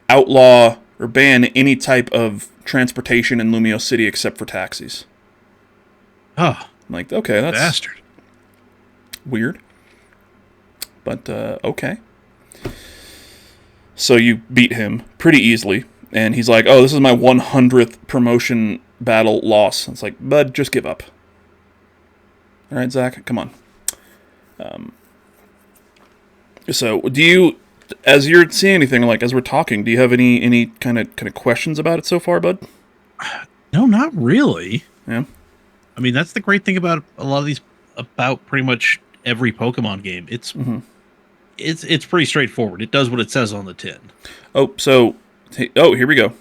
outlaw or ban any type of transportation in Lumiose City except for taxis. Oh, I'm like, okay, that's bastard. Weird. But, okay. So you beat him pretty easily, and he's like, oh, this is my 100th promotion battle loss. It's like, bud, just give up. All right, Zach, come on. So do you, as you're seeing anything, like as we're talking, do you have any kind of questions about it so far, bud? No, not really. Yeah. I mean, that's the great thing about a lot of these, about pretty much every Pokemon game. It's pretty straightforward. It does what it says on the tin. Oh, so, here we go.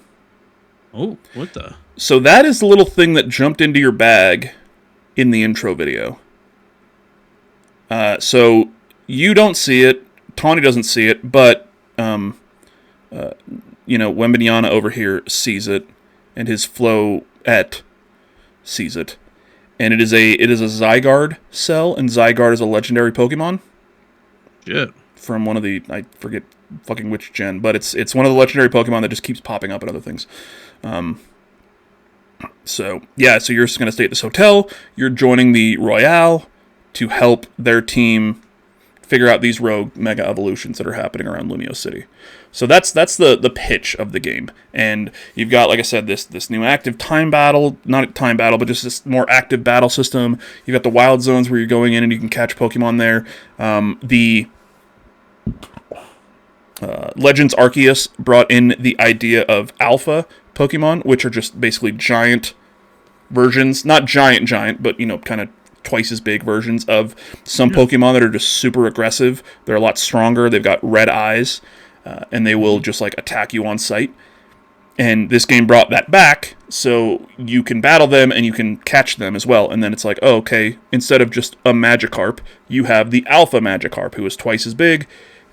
Oh, what the? So that is the little thing that jumped into your bag in the intro video. So you don't see it, Tawny doesn't see it, but Wembenyana over here sees it, and his Floette sees it, and it is a Zygarde cell, and Zygarde is a legendary Pokemon. Shit. From one of the, I forget fucking which gen, but it's one of the legendary Pokemon that just keeps popping up in other things. So you're just going to stay at this hotel. You're joining the Royale to help their team figure out these rogue mega evolutions that are happening around Lumiose City. So that's the pitch of the game. And you've got, like I said, this new active time battle, not time battle, but just this more active battle system. You've got the wild zones where you're going in and you can catch Pokemon there. The Legends Arceus brought in the idea of alpha Pokemon, which are just basically giant versions, not giant, but kind of twice as big versions of some Pokemon that are just super aggressive. They're a lot stronger. They've got red eyes, and they will just like attack you on sight. And this game brought that back, so you can battle them and you can catch them as well. And then it's like, oh, okay, instead of just a Magikarp, you have the Alpha Magikarp, who is twice as big,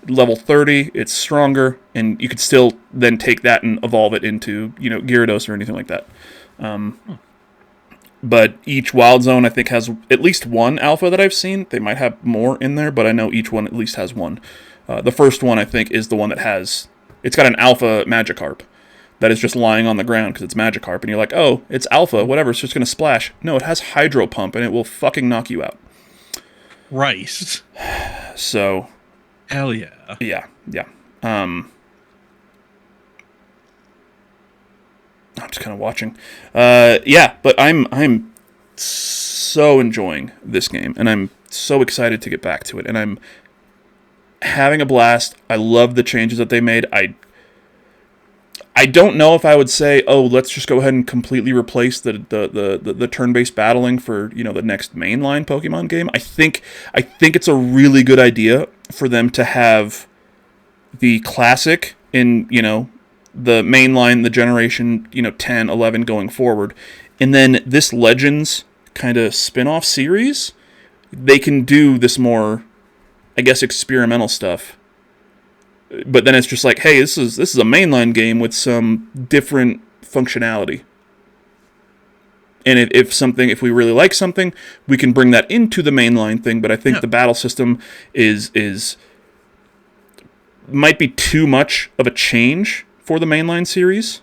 level 30, it's stronger, and you could still then take that and evolve it into, Gyarados or anything like that. But each wild zone, I think, has at least one alpha that I've seen. They might have more in there, but I know each one at least has one. The first one, I think, is the one that it's got an alpha Magikarp that is just lying on the ground because it's Magikarp, and you're like, oh, it's alpha, whatever, it's just going to splash. No, it has Hydro Pump, and it will fucking knock you out. Right. So... Hell yeah. Yeah. I'm just kind of watching. But I'm so enjoying this game, and I'm so excited to get back to it, and I'm having a blast. I love the changes that they made. I don't know if I would say, oh, let's just go ahead and completely replace the turn-based battling for, the next mainline Pokemon game. I think it's a really good idea for them to have the classic in, the mainline, the generation, 10, 11 going forward. And then this Legends kind of spin-off series, they can do this more, I guess, experimental stuff. But then it's just like, hey, this is a mainline game with some different functionality. And if we really like something, we can bring that into the mainline thing. But I think the battle system might be too much of a change for the mainline series,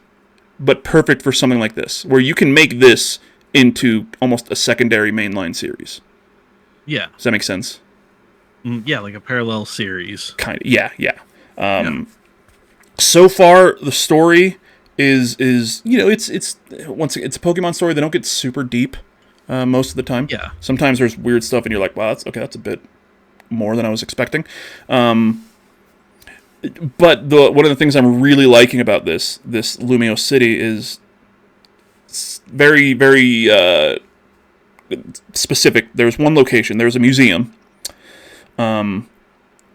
but perfect for something like this, where you can make this into almost a secondary mainline series. Yeah. Does that make sense? Yeah, like a parallel series. Kind of. Yeah. So far, the story is it's a Pokemon story. They don't get super deep most of the time. Yeah. Sometimes there's weird stuff, and you're like, wow, that's a bit more than I was expecting. But one of the things I'm really liking about this Lumiose City is very, very specific. There's one location. There's a museum.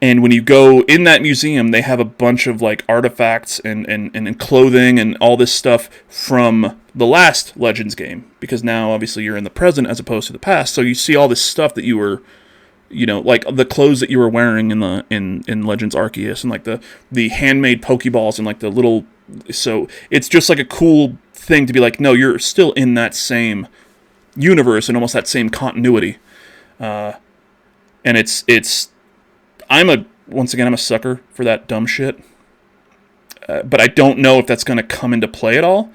And when you go in that museum, they have a bunch of like artifacts and clothing and all this stuff from the last Legends game. Because now, obviously, you're in the present as opposed to the past. So you see all this stuff that you were, like the clothes that you were wearing in Legends Arceus, and like the handmade Pokeballs and like the little. So it's just like a cool thing to be like, no, you're still in that same universe and almost that same continuity. And once again, I'm a sucker for that dumb shit. But I don't know if that's going to come into play at all,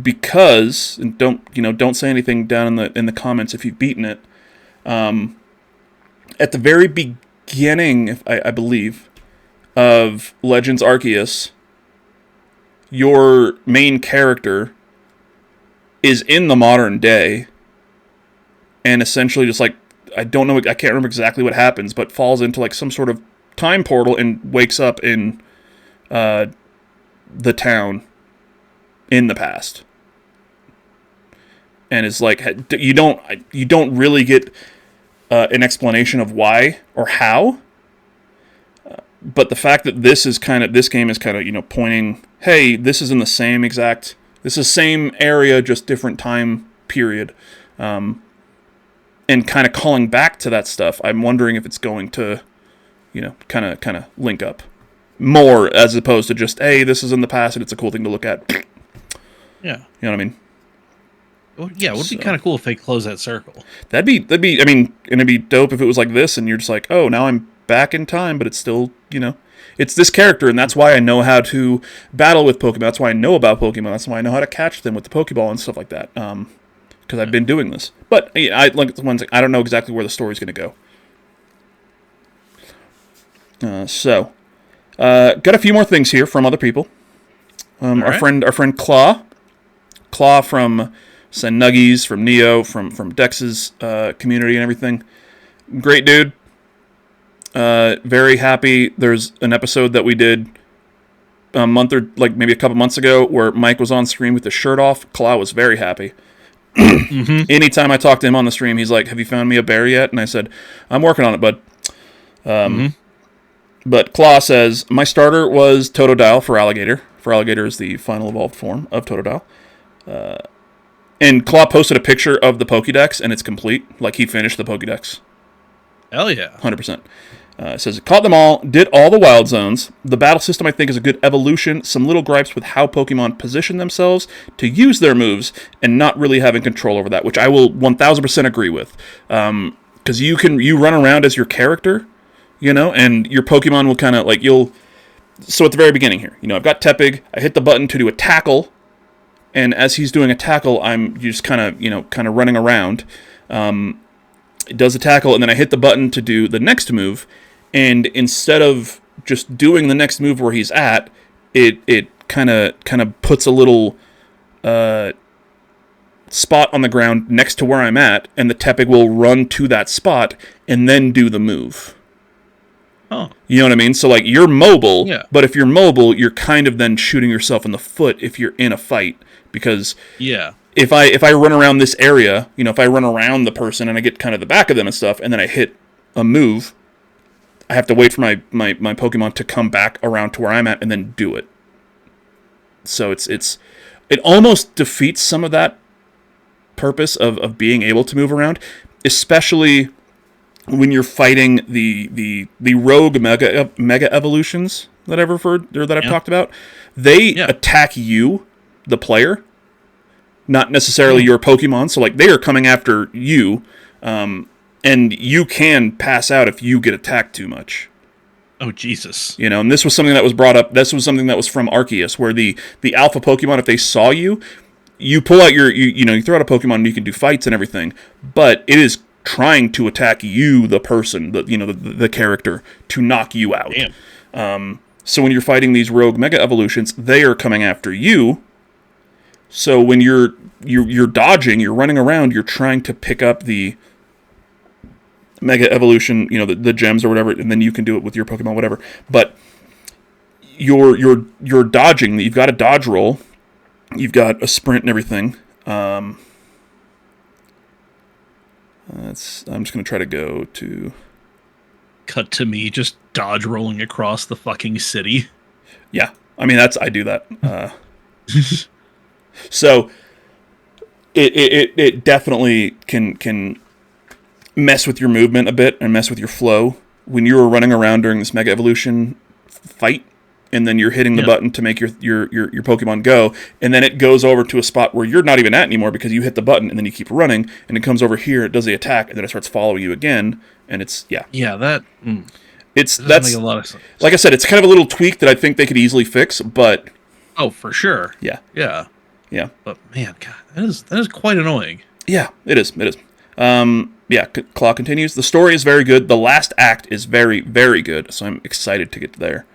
because, and don't say anything down in the comments if you've beaten it. At the very beginning, I believe, of Legends Arceus, your main character is in the modern day, and essentially just like, I can't remember exactly what happens, but falls into like some sort of time portal and wakes up in the town in the past, and is like, you don't really get an explanation of why or how, but the fact that this game is kind of pointing, hey, this is in the same area, just different time period, and kind of calling back to that stuff. I'm wondering if it's going to kind of link up more, as opposed to just, hey, this is in the past and it's a cool thing to look at. Yeah. You know what I mean? Well, yeah, it would be kind of cool if they close that circle. That'd be, I mean, and it'd be dope if it was like this and you're just like, oh, now I'm back in time, but it's still, it's this character, and that's why I know how to battle with Pokemon. That's why I know about Pokemon. That's why I know how to catch them with the Pokeball and stuff like that. Because I've been doing this. But I don't know exactly where the story's going to go. Got a few more things here from other people. Our friend Claw from Nuggies, from Neo, from Dex's community and everything. Great dude. Very happy. There's an episode that we did a month or maybe a couple months ago where Mike was on screen with his shirt off. Claw was very happy. Mm-hmm. Anytime I talk to him on the stream, he's like, "Have you found me a bear yet?" And I said, "I'm working on it, bud." But Claw says, my starter was Totodile for Alligator. For Alligator is the final evolved form of Totodile. And Claw posted a picture of the Pokédex, and it's complete. Like, he finished the Pokédex. Hell yeah. 100%. It says, caught them all, did all the wild zones. The battle system, I think, is a good evolution. Some little gripes with how Pokemon position themselves to use their moves, and not really having control over that, which I will 1000% agree with. Because you run around as your character, and your Pokemon will kind of, so at the very beginning here, I've got Tepig, I hit the button to do a tackle, and as he's doing a tackle, I'm just kind of running around. It does a tackle, and then I hit the button to do the next move, and instead of just doing the next move where he's at, it kind of puts a little spot on the ground next to where I'm at, and the Tepig will run to that spot and then do the move. Oh. You know what I mean? So, you're mobile, yeah. But if you're mobile, you're kind of then shooting yourself in the foot if you're in a fight, because if I run around this area, if I run around the person and I get kind of the back of them and stuff, and then I hit a move, I have to wait for my Pokemon to come back around to where I'm at and then do it. So it almost defeats some of that purpose of being able to move around, especially when you're fighting the rogue mega evolutions that I've referred or that I've talked about. They attack you, the player, not necessarily your Pokemon. So they are coming after you, and you can pass out if you get attacked too much. Oh, Jesus. And this was something that was brought up. This was something that was from Arceus, where the alpha Pokemon, if they saw you, you pull out you throw out a Pokemon and you can do fights and everything, but it is trying to attack you, the person, the character, to knock you out. Damn. So when you're fighting these rogue mega evolutions, they are coming after you. So when you're dodging, you're running around, you're trying to pick up the mega evolution, the gems or whatever, and then you can do it with your Pokemon, whatever. But you're dodging. You've got a dodge roll, you've got a sprint and everything. I'm just going to try to go to... Cut to me just dodge rolling across the fucking city. Yeah. I mean, I do that. So, it definitely can mess with your movement a bit and mess with your flow. When you were running around during this Mega Evolution fight, and then you're hitting the button to make your Pokemon go, and then it goes over to a spot where you're not even at anymore because you hit the button, and then you keep running, and it comes over here, it does the attack, and then it starts following you again, and it's that that's make a lot of sense. Like I said, it's kind of a little tweak that I think they could easily fix, but for sure, yeah. But man, God, that is quite annoying. Yeah, it is. Claw continues. The story is very good. The last act is very, very good, so I'm excited to get there.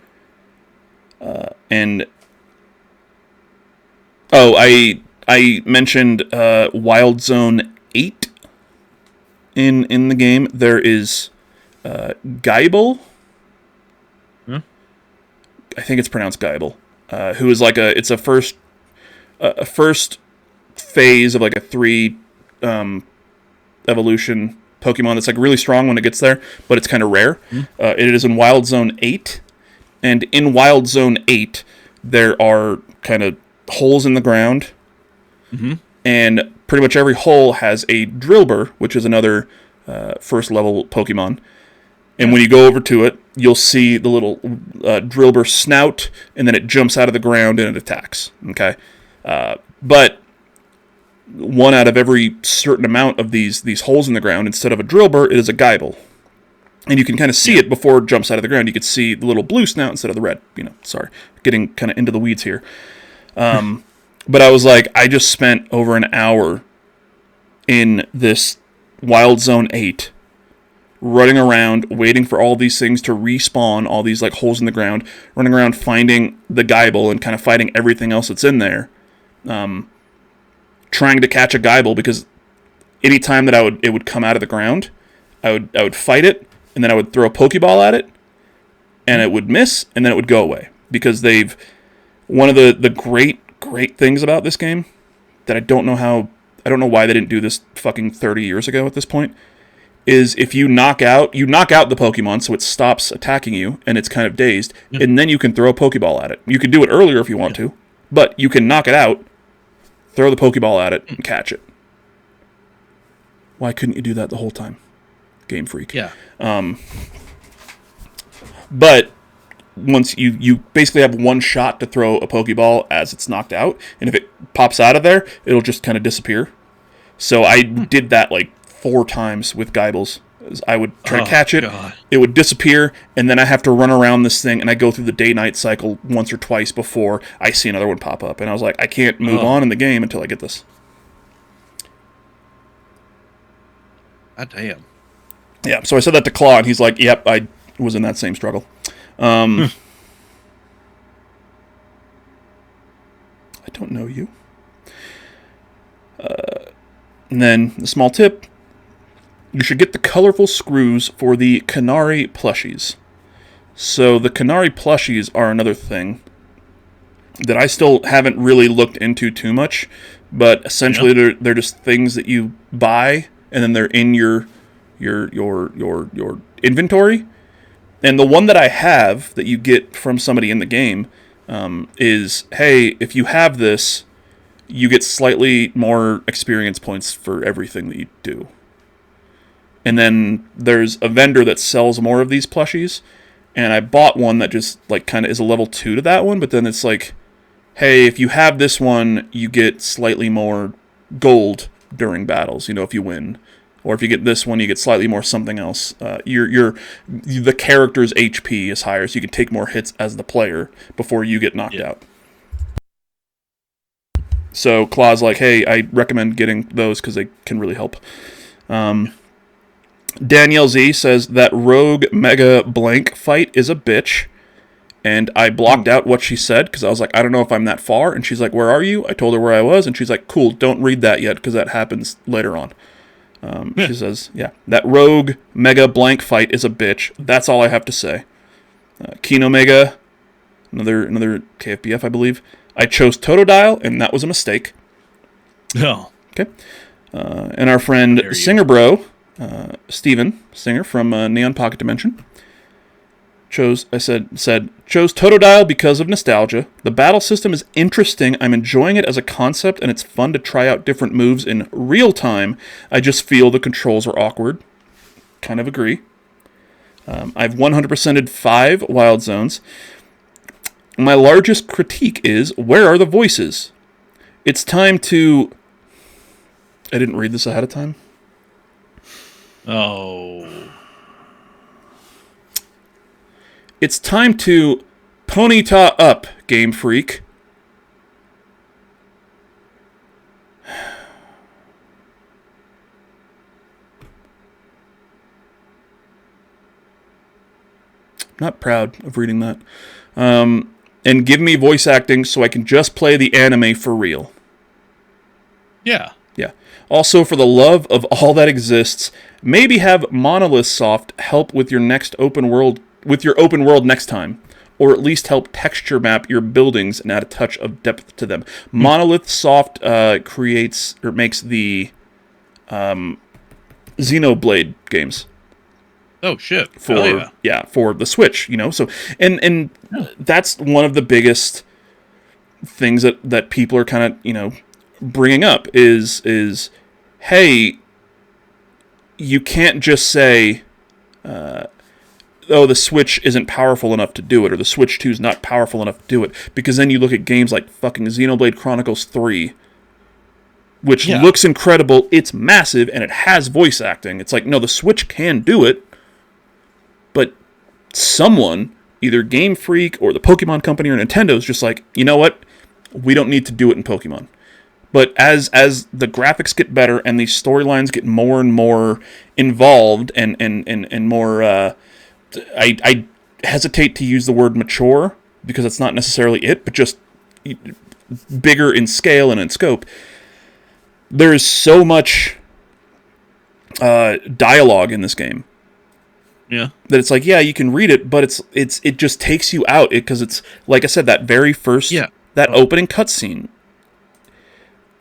I mentioned Wild Zone 8 in the game. There is Geibel. I think it's pronounced Geibel. Who is like it's a first phase of like a 3 evolution Pokemon that's like really strong when it gets there, but it's kind of rare. It is in Wild Zone 8, and in Wild Zone 8 there are kind of holes in the ground, and pretty much every hole has a Drillbur, which is another first level Pokemon. And when you go over to it, you'll see the little Drillbur snout, and then it jumps out of the ground and it attacks. Okay, but one out of every certain amount of these holes in the ground, instead of a Drillbur, it is a Geibel. And you can kind of see it before it jumps out of the ground. You can see the little blue snout instead of the red. Sorry, getting kind of into the weeds here. But I was like, I just spent over an hour in this Wild Zone 8 running around, waiting for all these things to respawn, all these like holes in the ground, running around finding the Geibel and kind of fighting everything else that's in there. Trying to catch a Geibel, because any time that it would come out of the ground, I would fight it, and then I would throw a Pokeball at it, and it would miss, and then it would go away. Because one of the great things about this game that I don't know why they didn't do this fucking 30 years ago at this point, is if you knock out the Pokemon so it stops attacking you and it's kind of dazed, and then you can throw a Pokeball at it. You can do it earlier if you want to, but you can knock it out, throw the Pokeball at it, and catch it. Why couldn't you do that the whole time? Game Freak. Yeah. But once you basically have one shot to throw a Pokeball as it's knocked out, and if it pops out of there, it'll just kind of disappear. So I did that like 4 times with Geibels. I would try to catch it, it would disappear, and then I have to run around this thing, and I go through the day-night cycle once or twice before I see another one pop up. And I was like, I can't move on in the game until I get this. God damn. Yeah, so I said that to Claw, and he's like, yep, I was in that same struggle. I don't know you. And then, a small tip, you should get the colorful screws for the Canary plushies. So the Canary plushies are another thing that I still haven't really looked into too much, but essentially they're just things that you buy, and then they're in your inventory. And the one that I have that you get from somebody in the game is, hey, if you have this, you get slightly more experience points for everything that you do. And then there's a vendor that sells more of these plushies, and I bought one that just like kind of is a level 2 to that one, but then it's like, hey, if you have this one, you get slightly more gold during battles, if you win. Or if you get this one, you get slightly more something else. The character's HP is higher, so you can take more hits as the player before you get knocked out. So Claw's like, hey, I recommend getting those because they can really help. Danielle Z says that Rogue Mega Blank fight is a bitch. And I blocked out what she said because I was like, I don't know if I'm that far. And she's like, where are you? I told her where I was. And she's like, cool, don't read that yet because that happens later on. She says, that Rogue Mega Blank fight is a bitch. That's all I have to say. Kino Mega, another KFBF, I believe. I chose Totodile, and that was a mistake. Oh. Okay. And our friend Singer Bro, Steven, Singer from Neon Pocket Dimension, chose Totodile because of nostalgia. The battle system is interesting. I'm enjoying it as a concept, and it's fun to try out different moves in real time. I just feel the controls are awkward. Kind of agree. I've 100%ed 5 Wild Zones. My largest critique is, where are the voices? It's time to... I didn't read this ahead of time. Oh. It's time to ponyta up, Game Freak. Not proud of reading that. And give me voice acting so I can just play the anime for real. Yeah. Yeah. Also, for the love of all that exists, maybe have Monolith Soft help with your open world next time, or at least help texture map your buildings and add a touch of depth to them. Monolith Soft makes the Xenoblade games. Oh shit! For the Switch, So and that's one of the biggest things that people are kind of bringing up is hey, you can't just say the Switch isn't powerful enough to do it, or the Switch 2 is not powerful enough to do it, because then you look at games like fucking Xenoblade Chronicles 3, which looks incredible, it's massive, and it has voice acting. It's like, no, the Switch can do it, but someone, either Game Freak or the Pokemon Company or Nintendo, is just like, you know what? We don't need to do it in Pokemon. But as the graphics get better and these storylines get more and more involved and more, I hesitate to use the word mature because that's not necessarily it, but just bigger in scale and in scope. There is so much dialogue in this game. Yeah. That it's like, yeah, you can read it, but it just takes you out because it's, like I said, that very first that opening cutscene.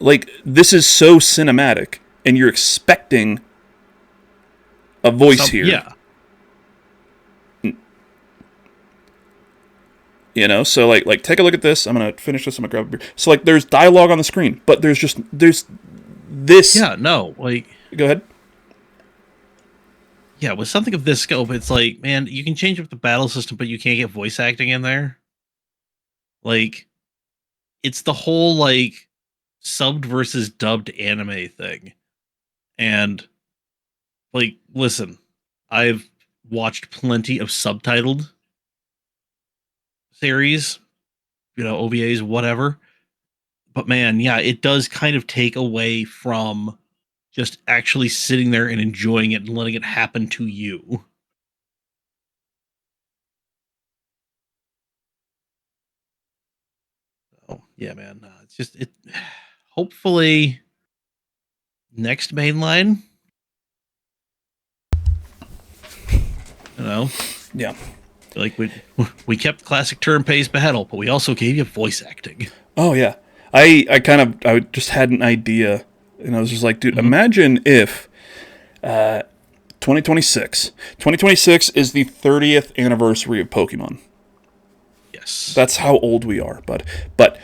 Like, this is so cinematic, and you're expecting a voice here. Yeah. So like take a look at this. I'm gonna finish this. I'm gonna grab a beer. So like, there's dialogue on the screen, but there's this. Yeah. No. Like. Go ahead. Yeah, with something of this scope, it's like, man, you can change up the battle system, but you can't get voice acting in there. Like, it's the whole like subbed versus dubbed anime thing. And like, listen, I've watched plenty of subtitled series, OVAs, whatever. But man, yeah, it does kind of take away from just actually sitting there and enjoying it and letting it happen to you. Oh, yeah, man. It's just, hopefully next mainline, Yeah. Like we kept classic turn-based battle, but we also gave you voice acting. Oh yeah. I just had an idea, and I was just like, dude, imagine if 2026 is the 30th anniversary of Pokemon. Yes. That's how old we are, bud. But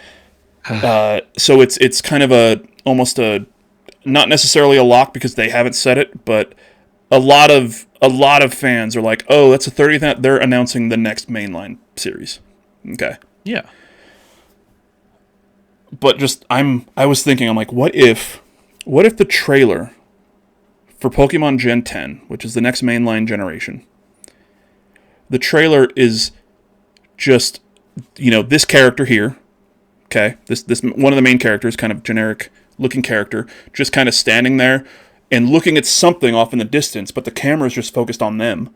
so it's kind of almost a not necessarily a lock because they haven't said it, but a lot of fans are like, oh, that's the 30th. They're announcing the next mainline series. Okay. Yeah. But just I was thinking, I'm like, what if the trailer for Pokemon Gen 10, which is the next mainline generation, the trailer is just, this character here, okay, this one of the main characters, kind of generic looking character, just kind of standing there and looking at something off in the distance, but the camera is just focused on them.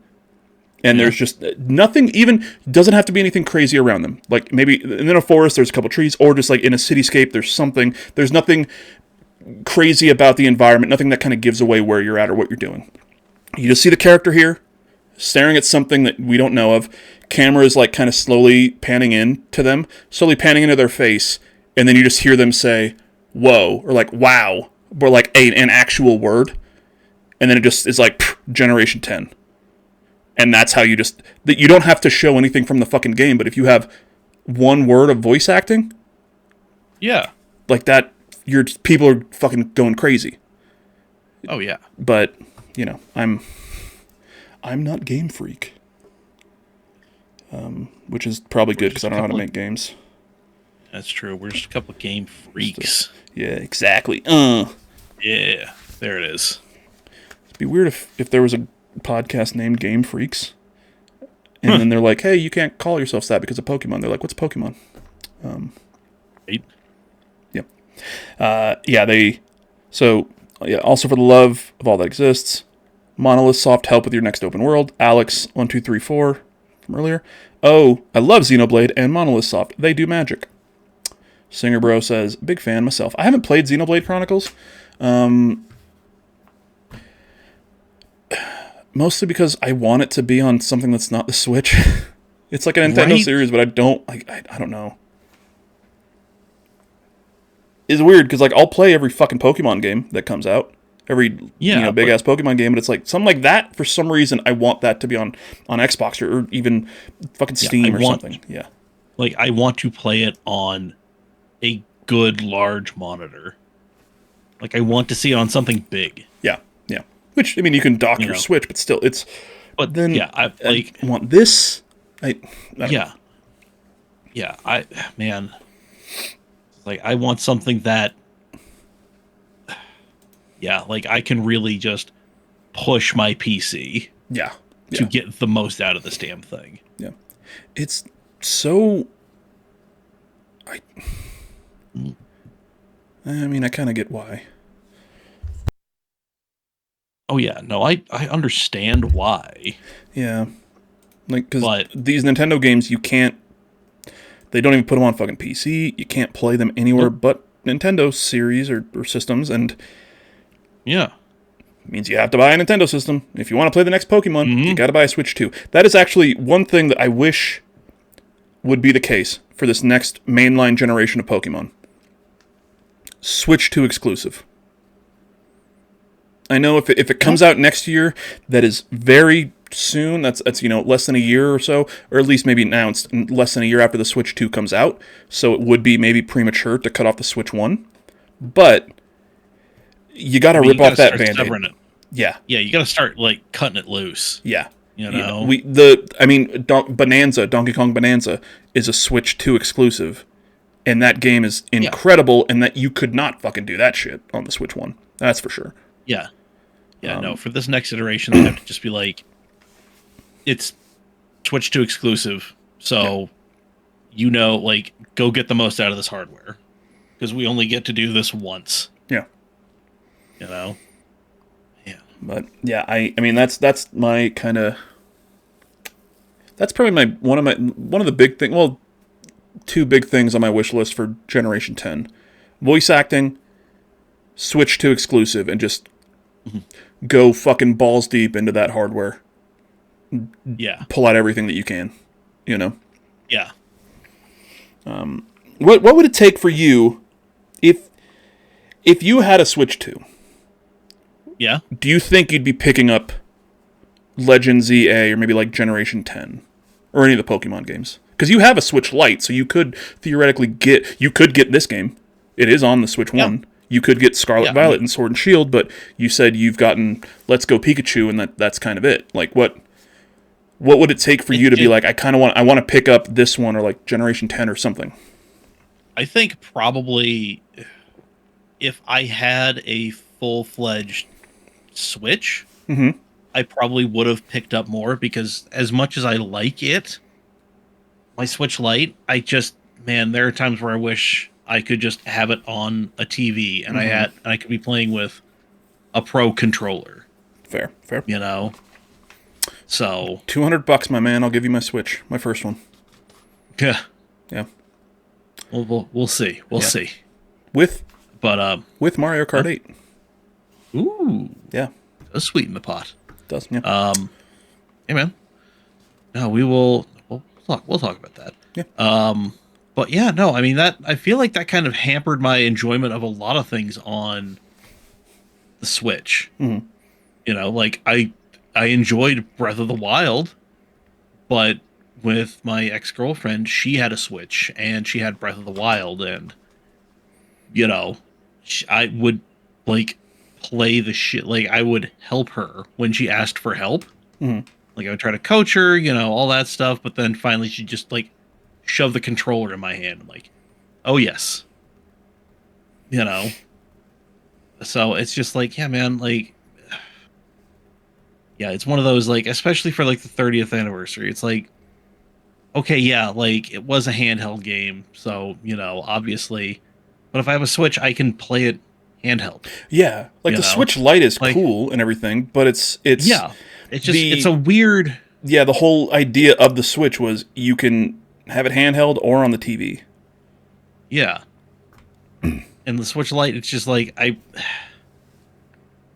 And there's just nothing, even doesn't have to be anything crazy around them. Like maybe in a forest, there's a couple trees, or just like in a cityscape, there's nothing crazy about the environment, nothing that kind of gives away where you're at or what you're doing. You just see the character here, staring at something that we don't know of. Camera is like kind of slowly panning in to them, slowly panning into their face, and then you just hear them say, whoa, or like, wow, or like an actual word. And then it just is like, Generation 10. And that's how you don't have to show anything from the fucking game, but if you have one word of voice acting, like that, people are fucking going crazy. Oh yeah. But, I'm not Game Freak. which is probably good because I don't know how to make games. That's true. We're just a couple of game freaks. Yeah, exactly. Yeah, there it is. It'd be weird if there was a podcast named Game Freaks, and then they're like, "Hey, you can't call yourselves that because of Pokemon." They're like, "What's Pokemon?" Right? Yep. Also for the love of all that exists, Monolith Soft help with your next open world. Alex1234 from earlier. Oh, I love Xenoblade and Monolith Soft. They do magic. Singer Bro says, big fan myself. I haven't played Xenoblade Chronicles. Mostly because I want it to be on something that's not the Switch. It's like a Nintendo series, but I don't know. It's weird because I'll play every fucking Pokemon game that comes out, every big ass Pokemon game, but it's like something like that. For some reason, I want that to be on Xbox or even fucking Steam something. Yeah, I want to play it on a good large monitor. I want to see it on something big. Yeah. Which you can dock your Switch, but still, it's. But then I want this. I want something that, I can really just push my PC. To get the most out of this damn thing. Yeah, it's so. I kind of get why. Oh yeah, no, I understand why. Yeah, because these Nintendo games, you can't. They don't even put them on fucking PC. You can't play them anywhere but Nintendo series or systems, and it means you have to buy a Nintendo system if you want to play the next Pokemon. You got to buy a Switch 2. That is actually one thing that I wish would be the case for this next mainline generation of Pokemon. Switch 2 exclusive. I know if it comes out next year, that is very soon. That's less than a year or so, or at least maybe announced less than a year after the Switch 2 comes out. So it would be maybe premature to cut off the Switch 1. But you got to rip off that Band-Aid. Yeah. Yeah, you got to start cutting it loose. Yeah. Donkey Kong Bonanza is a Switch 2 exclusive, and that game is incredible, and that you could not fucking do that shit on the Switch 1. That's for sure. Yeah. Yeah, no, for this next iteration, they have to just be it's Switch 2 exclusive, so, go get the most out of this hardware. Because we only get to do this once. Yeah. Yeah. But, yeah, that's my kind of... That's probably one of the big things... Well, two big things on my wish list for Generation 10. Voice acting, Switch 2 exclusive, and just go fucking balls deep into that hardware. Yeah. Pull out everything that you can, Yeah. What would it take for you if you had a Switch 2? Yeah. Do you think you'd be picking up Legends ZA or maybe Generation 10 or any of the Pokemon games? Because you have a Switch Lite, so you could theoretically get this game. It is on the Switch 1. You could get Scarlet Violet and Sword and Shield, but you said you've gotten Let's Go Pikachu, and that's kind of it. What would it take for you to be I want to pick up this one or Generation 10 or something? I think probably if I had a full-fledged Switch, I probably would have picked up more, because as much as I like it, my Switch Lite, there are times where I wish I could just have it on a TV and I could be playing with a pro controller. Fair. So $200, my man. I'll give you my Switch, my first one. Yeah. We'll see. We'll see. With Mario Kart 8. Ooh. Yeah. Does sweeten the pot. It does. Yeah. Hey man. No, we'll talk about that. Yeah. But yeah, no, I feel like that kind of hampered my enjoyment of a lot of things on the Switch. I enjoyed Breath of the Wild, but with my ex-girlfriend, she had a Switch and she had Breath of the Wild, and I would play the shit. I would help her when she asked for help. Like I would try to coach her, all that stuff, but then finally she just like shoved the controller in my hand. I'm like, oh yes. So it's just like, yeah, man, like, yeah, it's one of those, like, especially for like the 30th anniversary. It's like, okay, yeah, like it was a handheld game, so obviously, but if I have a Switch, I can play it handheld. Yeah, like the Switch Lite is like, cool and everything, but it's yeah, it's just it's a weird. Yeah, the whole idea of the Switch was you can have it handheld or on the TV. Yeah, and the Switch Lite, it's just like man,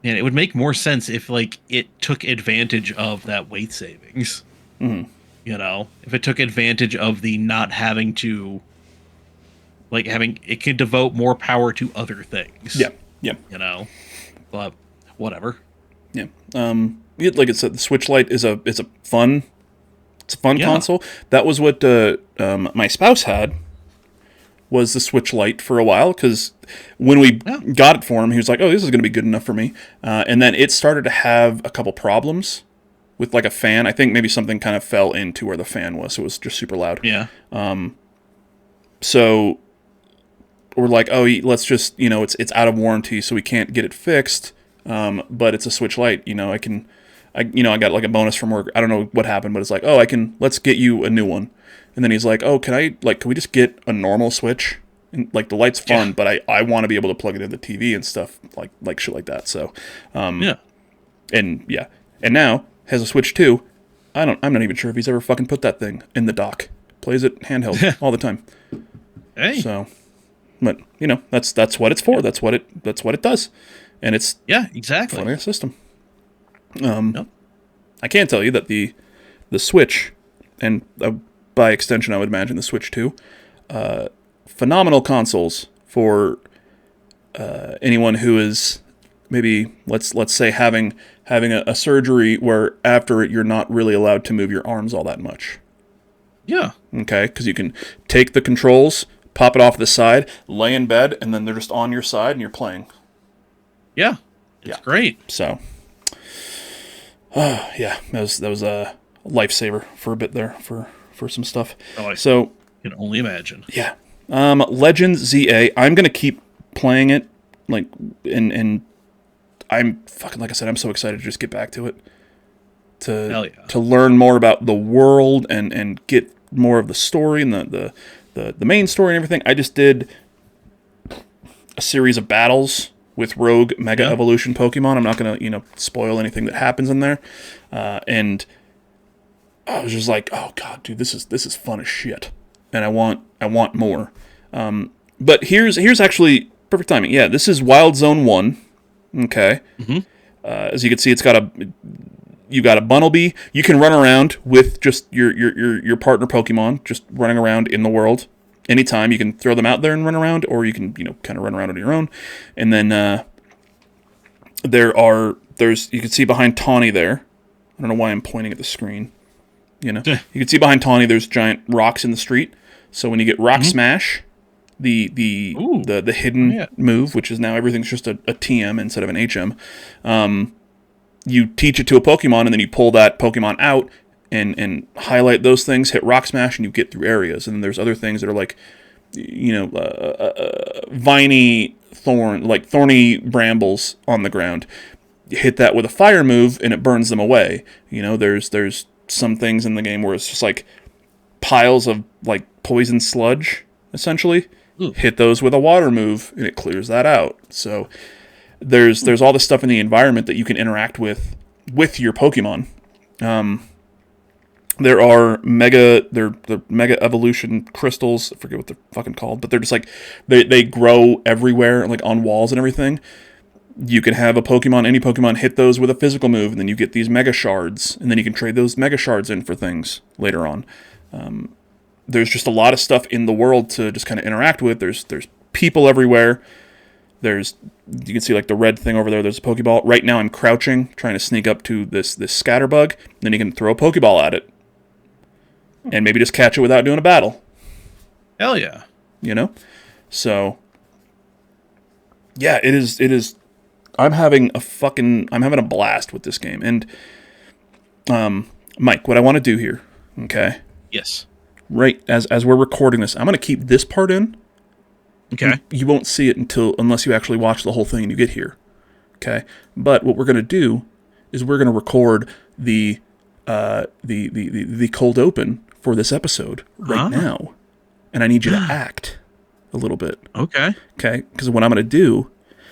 it would make more sense if like it took advantage of that weight savings. Mm-hmm. If it took advantage of the not having to, like, it can devote more power to other things. Yeah. But whatever. Yeah. Like I said, the Switch Lite is a fun console. That was what my spouse had, was the Switch Lite for a while, because when we got it for him, he was like, oh, this is going to be good enough for me. And then it started to have a couple problems with like a fan. I think maybe something kind of fell into where the fan was, so it was just super loud. Yeah. So we're like, oh, let's just, it's out of warranty, so we can't get it fixed. But it's a Switch Lite. I got like a bonus from work. I don't know what happened, but it's like, oh, let's get you a new one. And then he's like, oh, can we just get a normal Switch? And like the Lite's fun, but I want to be able to plug it into the TV and stuff like shit like that. So, and now has a Switch 2. I'm not even sure if he's ever fucking put that thing in the dock. Plays it handheld all the time. Hey. So, but that's what it's for. That's what it does, and it's exactly a system. I can tell you that the Switch, and by extension, I would imagine the Switch 2, phenomenal consoles for anyone who is maybe let's say having a surgery where after it you're not really allowed to move your arms all that much. Yeah. Okay, because you can take the controls, pop it off the side, lay in bed, and then they're just on your side and you're playing. Yeah. It's great. So, that was a lifesaver for a bit there for some stuff. So can only imagine. Yeah. Legends ZA. I'm gonna keep playing it, like, and I'm fucking, like I said, I'm so excited to just get back to it. To learn more about the world and get more of the story and the main story and everything. I just did a series of battles with Rogue Mega Evolution Pokemon. I'm not gonna spoil anything that happens in there, and I was just like, oh god, dude, this is fun as shit, and I want more. But here's actually perfect timing. Yeah, this is Wild Zone 1. Okay. Mm-hmm. As you can see, you got a Bunnelby. You can run around with just your partner Pokemon, just running around in the world. Anytime you can throw them out there and run around, or you can kind of run around on your own. And then you can see behind Tawny there. I don't know why I'm pointing at the screen. You can see behind Tawny there's giant rocks in the street. So when you get Rock Smash, the hidden move, which is now everything's just a TM instead of an HM, you teach it to a Pokemon, and then you pull that Pokemon out and highlight those things, hit Rock Smash, and you get through areas. And then there's other things that are like, thorny brambles on the ground. You hit that with a fire move, and it burns them away. There's some things in the game where it's just like piles of like poison sludge, essentially. Ooh. Hit those with a water move, and it clears that out. So there's all this stuff in the environment that you can interact with your Pokemon. There are mega evolution crystals. I forget what they're fucking called, but they're just like they grow everywhere, like on walls and everything. You can have any Pokemon hit those with a physical move, and then you get these mega shards, and then you can trade those mega shards in for things later on. There's just a lot of stuff in the world to just kind of interact with. There's people everywhere. You can see like the red thing over there. There's a Pokeball. Right now I'm crouching, trying to sneak up to this scatterbug. Then you can throw a Pokeball at it. And maybe just catch it without doing a battle. Hell yeah. So, yeah, it is. I'm having a blast with this game. And Mike, what I want to do here, okay? Yes. Right as we're recording this, I'm going to keep this part in. Okay. You won't see it unless you actually watch the whole thing and you get here. Okay? But what we're going to do is we're going to record the cold open for this episode right now. And I need you to act a little bit. Okay. Okay? Because what I'm going to do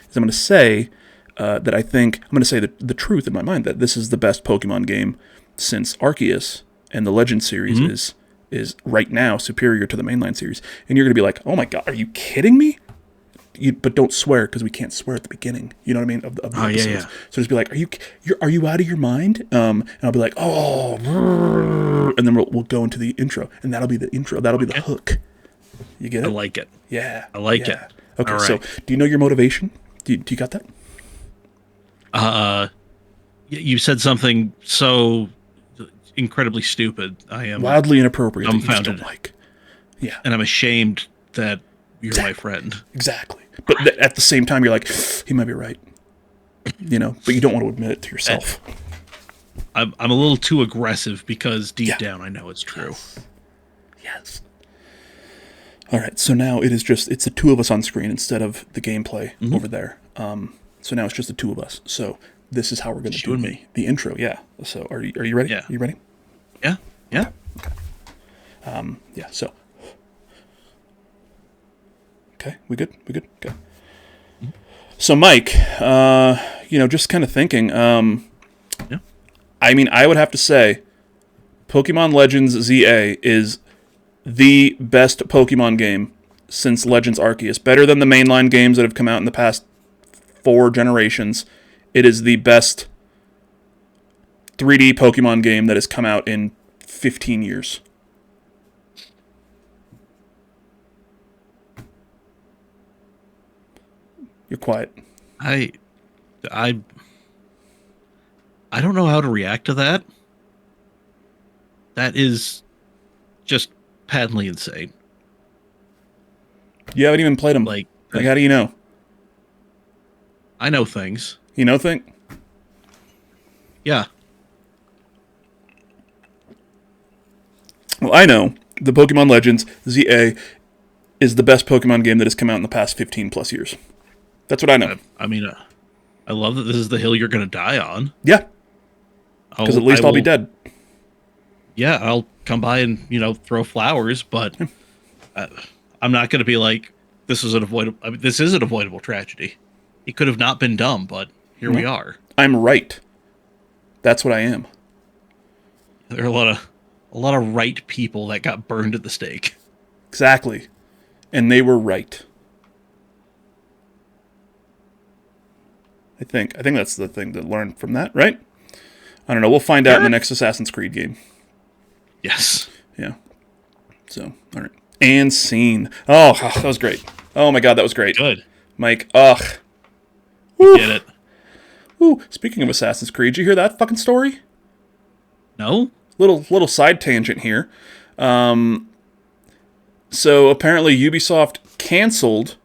is I'm going to say that I'm going to say the truth in my mind, that this is the best Pokemon game since Arceus, and the Legends series is right now superior to the mainline series. And you're going to be like, oh my God, are you kidding me? But don't swear, because we can't swear at the beginning. You know what I mean? Of the episodes. Yeah. So just be like, are you out of your mind? And I'll be like, oh, and then we'll go into the intro, and that'll be the intro. That'll be the hook. You get it? I like it. Yeah. I like it. Okay, all right. So do you know your motivation? Do you got that? You said something so incredibly stupid. I am wildly inappropriate. dumbfounded. That you just don't like. Yeah. And I'm ashamed that you're my friend. Exactly. But at the same time, you're like, he might be right. You know, but you don't want to admit it to yourself. I'm a little too aggressive because deep down I know it's true. Yes. All right. So now it's the two of us on screen instead of the gameplay over there. So now it's just the two of us. So this is how we're going to do the intro. Yeah. So are you ready? Yeah. Are you ready? Yeah. Yeah. Okay. Yeah. So. Okay. We good? Okay. So Mike, just kind of thinking. Yeah. I mean, I would have to say, Pokemon Legends ZA is the best Pokemon game since Legends Arceus. Better than the mainline games that have come out in the past 4 generations. It is the best 3D Pokemon game that has come out in 15 years. You're quiet. I don't know how to react to that. That is just patently insane. You haven't even played them. Like how do you know? I know things. You know things? Yeah. Well, I know the Pokemon Legends ZA is the best Pokemon game that has come out in the past 15 plus years. That's what I know. I mean, I love that this is the hill you're going to die on. Yeah. Because at least I'll be dead. Yeah, I'll come by and, throw flowers, but I'm not going to be like, this is an avoidable tragedy. It could have not been dumb, but here we are. I'm right. That's what I am. There are a lot of right people that got burned at the stake. Exactly. And they were right. I think that's the thing to learn from that, right? I don't know. We'll find out in the next Assassin's Creed game. Yes. Yeah. So, all right. And scene. Oh, that was great. Oh my God, that was great. Good. Mike, Get it. Ooh, speaking of Assassin's Creed, did you hear that fucking story? No? Little side tangent here. So apparently Ubisoft canceled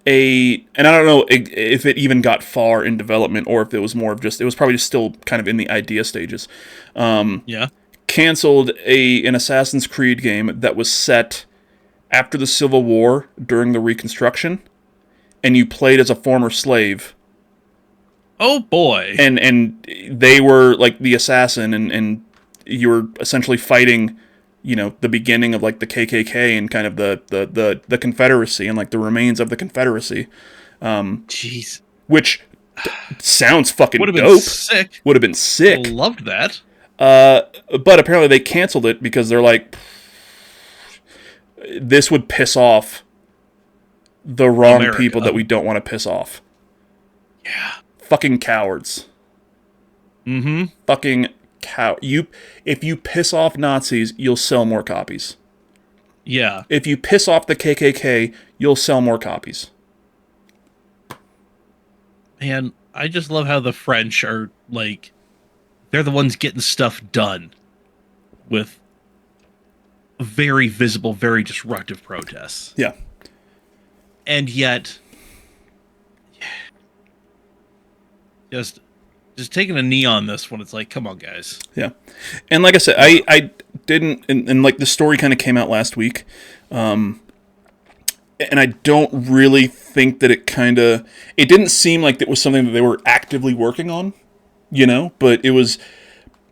and I don't know if it even got far in development or if it was more of it was probably just still kind of in the idea stages. Yeah. Canceled an Assassin's Creed game that was set after the Civil War during the Reconstruction, and you played as a former slave. Oh boy. And they were like the assassin, and you were essentially fighting, the beginning of like the KKK and kind of the Confederacy and like the remains of the Confederacy. Jeez. Which sounds fucking dope. Would have been sick. I loved that. But apparently they canceled it because they're like, this would piss off the wrong people that we don't want to piss off. Yeah. Fucking cowards. Mm-hmm. Fucking if you piss off Nazis, you'll sell more copies. Yeah. If you piss off the KKK, you'll sell more copies. Man, I just love how the French are like, they're the ones getting stuff done with very visible, very disruptive protests. Yeah. And yet, just just taking a knee on this one. It's like, come on, guys. Yeah. And like I said, I didn't, and like the story kind of came out last week. And I don't really think that it didn't seem like it was something that they were actively working on, but it was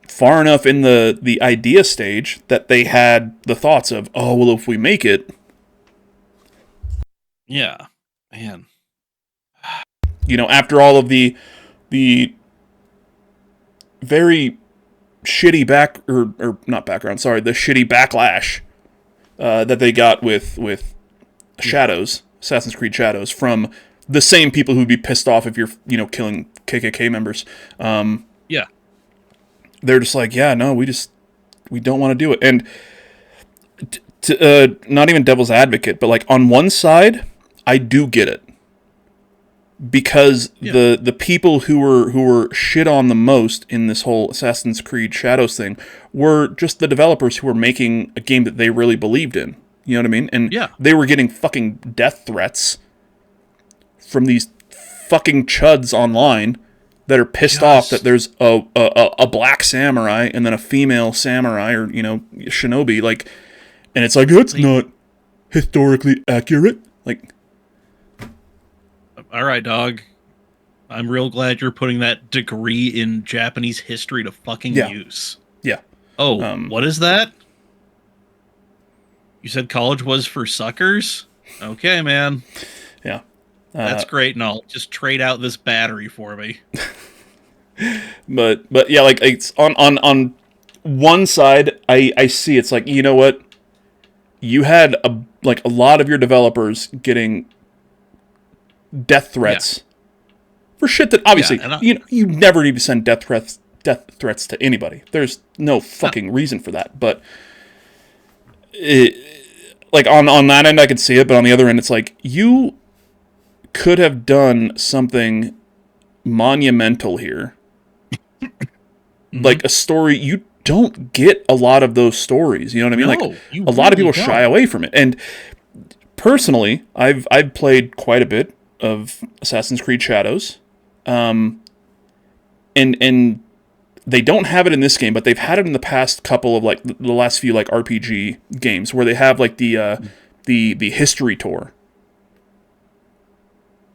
far enough in the idea stage that they had the thoughts of, oh, well, if we make it. Yeah, man. After all of the very shitty the shitty backlash that they got with Shadows, Assassin's Creed Shadows, from the same people who'd be pissed off if you're, killing KKK members. Yeah. They're just like, yeah, no, we don't want to do it. And not even devil's advocate, but like on one side, I do get it. Because the people who were shit on the most in this whole Assassin's Creed Shadows thing were just the developers who were making a game that they really believed in. You know what I mean? And they were getting fucking death threats from these fucking chuds online that are pissed off that there's a black samurai and then a female samurai or shinobi, like, and it's like, that's not historically accurate. Like, all right, dog. I'm real glad you're putting that degree in Japanese history to fucking use. Yeah. Oh, what is that? You said college was for suckers? Okay, man. Yeah. That's great, and I'll just trade out this battery for me. but yeah, like, it's on one side, I see it's like, you know what? You had a lot of your developers getting death threats for shit that obviously you never need to send death threats to anybody. There's no fucking reason for that. But like on that end, I could see it, but on the other end, it's like you could have done something monumental here, like a story. You don't get a lot of those stories. You know what I mean? No, like a lot of people shy away from it. And personally, I've played quite a bit of Assassin's Creed Shadows, and they don't have it in this game, but they've had it in the past couple of like the last few like RPG games where they have like the history tour.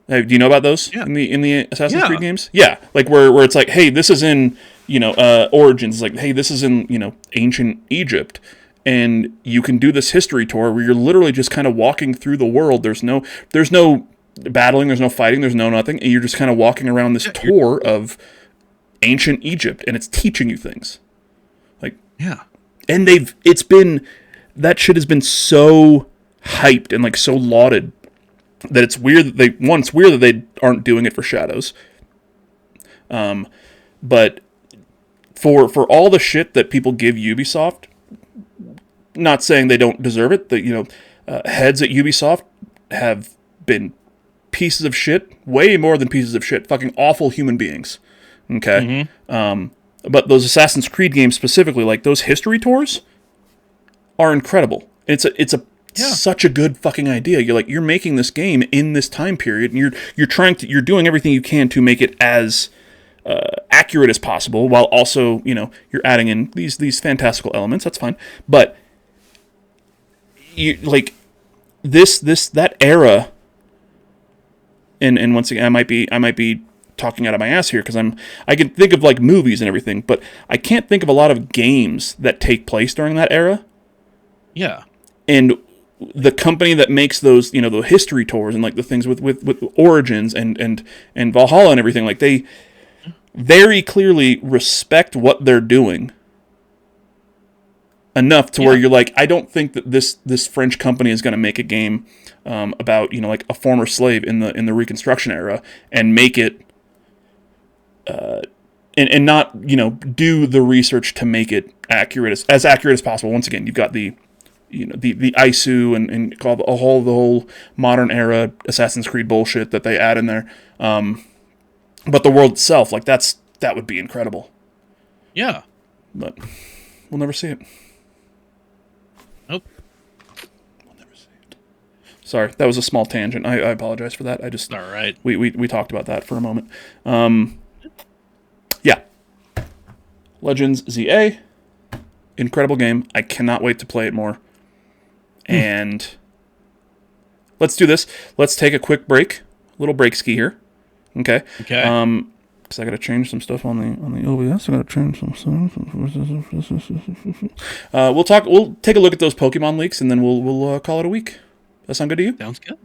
Do you know about those in the Assassin's Creed games? Yeah, like where it's like, hey, this is in Origins. It's like, hey, this is in ancient Egypt. And you can do this history tour where you're literally just kind of walking through the world. There's no battling, there's no fighting, there's no nothing, and you're just kind of walking around this tour of ancient Egypt, and it's teaching you things. Like, and that shit has been so hyped and like so lauded that it's weird that they aren't doing it for Shadows. But for all the shit that people give Ubisoft, not saying they don't deserve it, that heads at Ubisoft have been pieces of shit, way more than pieces of shit, fucking awful human beings. Okay? But those Assassin's Creed games specifically, like those history tours, are incredible. It's such a good fucking idea. You're making this game in this time period, and you're doing everything you can to make it as accurate as possible, while also, you're adding in these fantastical elements. That's fine. But that era. And once again, I might be talking out of my ass here because I can think of like movies and everything, but I can't think of a lot of games that take place during that era. Yeah. And the company that makes those, the history tours and like the things with Origins and Valhalla and everything, like they very clearly respect what they're doing enough to where you're like, I don't think that this French company is going to make a game about like a former slave in the Reconstruction era and make it and not do the research to make it as accurate as possible. Once again, you've got the ISU and called the whole modern era Assassin's Creed bullshit that they add in there. But the world itself, like that would be incredible. Yeah, but we'll never see it. Nope. We'll never see it. Sorry, that was a small tangent. I apologize for that. All right. We talked about that for a moment. Legends ZA. Incredible game. I cannot wait to play it more. And let's do this. Let's take a quick break. A little break ski here. Okay. Okay. Because I got to change some stuff on the OBS. I got to change some stuff. We'll take a look at those Pokemon leaks, and then we'll call it a week. That sound good to you? Sounds good.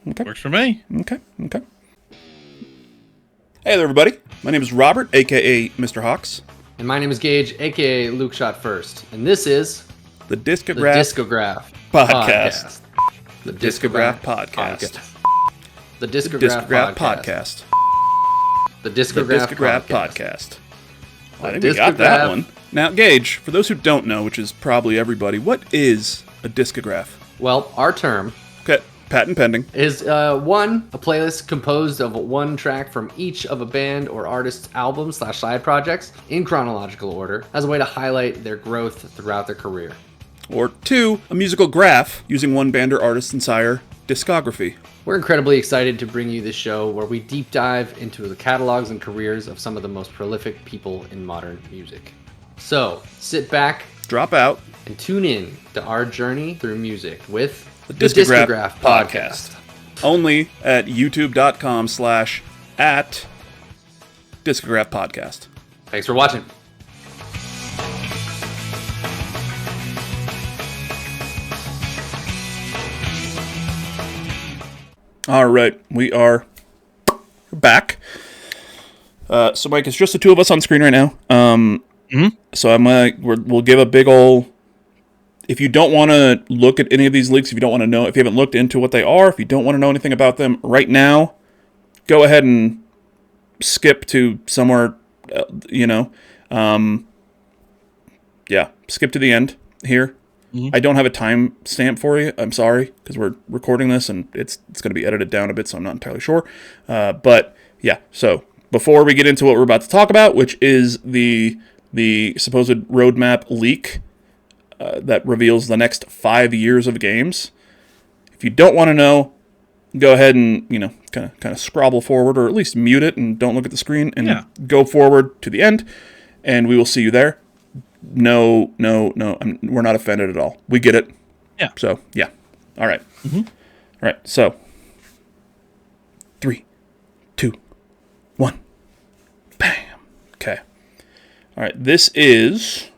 Okay. Works for me. Okay. Hey there, everybody. My name is Robert, a.k.a. Mr. Hawks. And my name is Gage, a.k.a. Luke Shot First. And this is The the Discograph Discograph Podcast. The Discograph Podcast. The The Discograph Podcast. The The Discograph Discograph Podcast. Podcast. I think we got that one. Now, Gage, for those who don't know, which is probably everybody, what is a discograph? Well, our term Okay, patent pending. is a playlist composed of one track from each of a band or artist's albums/side projects in chronological order as a way to highlight their growth throughout their career. Or 2, a musical graph using one band or artist's entire discography. We're incredibly excited to bring you this show where we deep dive into the catalogs and careers of some of the most prolific people in modern music. So, sit back, Drop out. and tune in to our journey through music with The Discograph Podcast. Only at youtube.com/@Discograph Podcast. Thanks for watching. All right, we are back. So, Mike, it's just the two of us on screen right now. So we'll give a big ol'. If you don't want to look at any of these leaks, if you don't want to know, if you haven't looked into what they are, if you don't want to know anything about them right now, go ahead and skip to somewhere, skip to the end here. I don't have a time stamp for you. I'm sorry, because we're recording this and it's going to be edited down a bit, so I'm not entirely sure. But yeah, so before we get into what we're about to talk about, which is the supposed roadmap leak that reveals the next 5 years of games, if you don't want to know, go ahead and kind of scrabble forward, or at least mute it and don't look at the screen, and go forward to the end, and we will see you there. No, we're not offended at all. We get it. Yeah. So, yeah. All right. All right. So, 3, 2, 1. Bam. Okay. All right. This is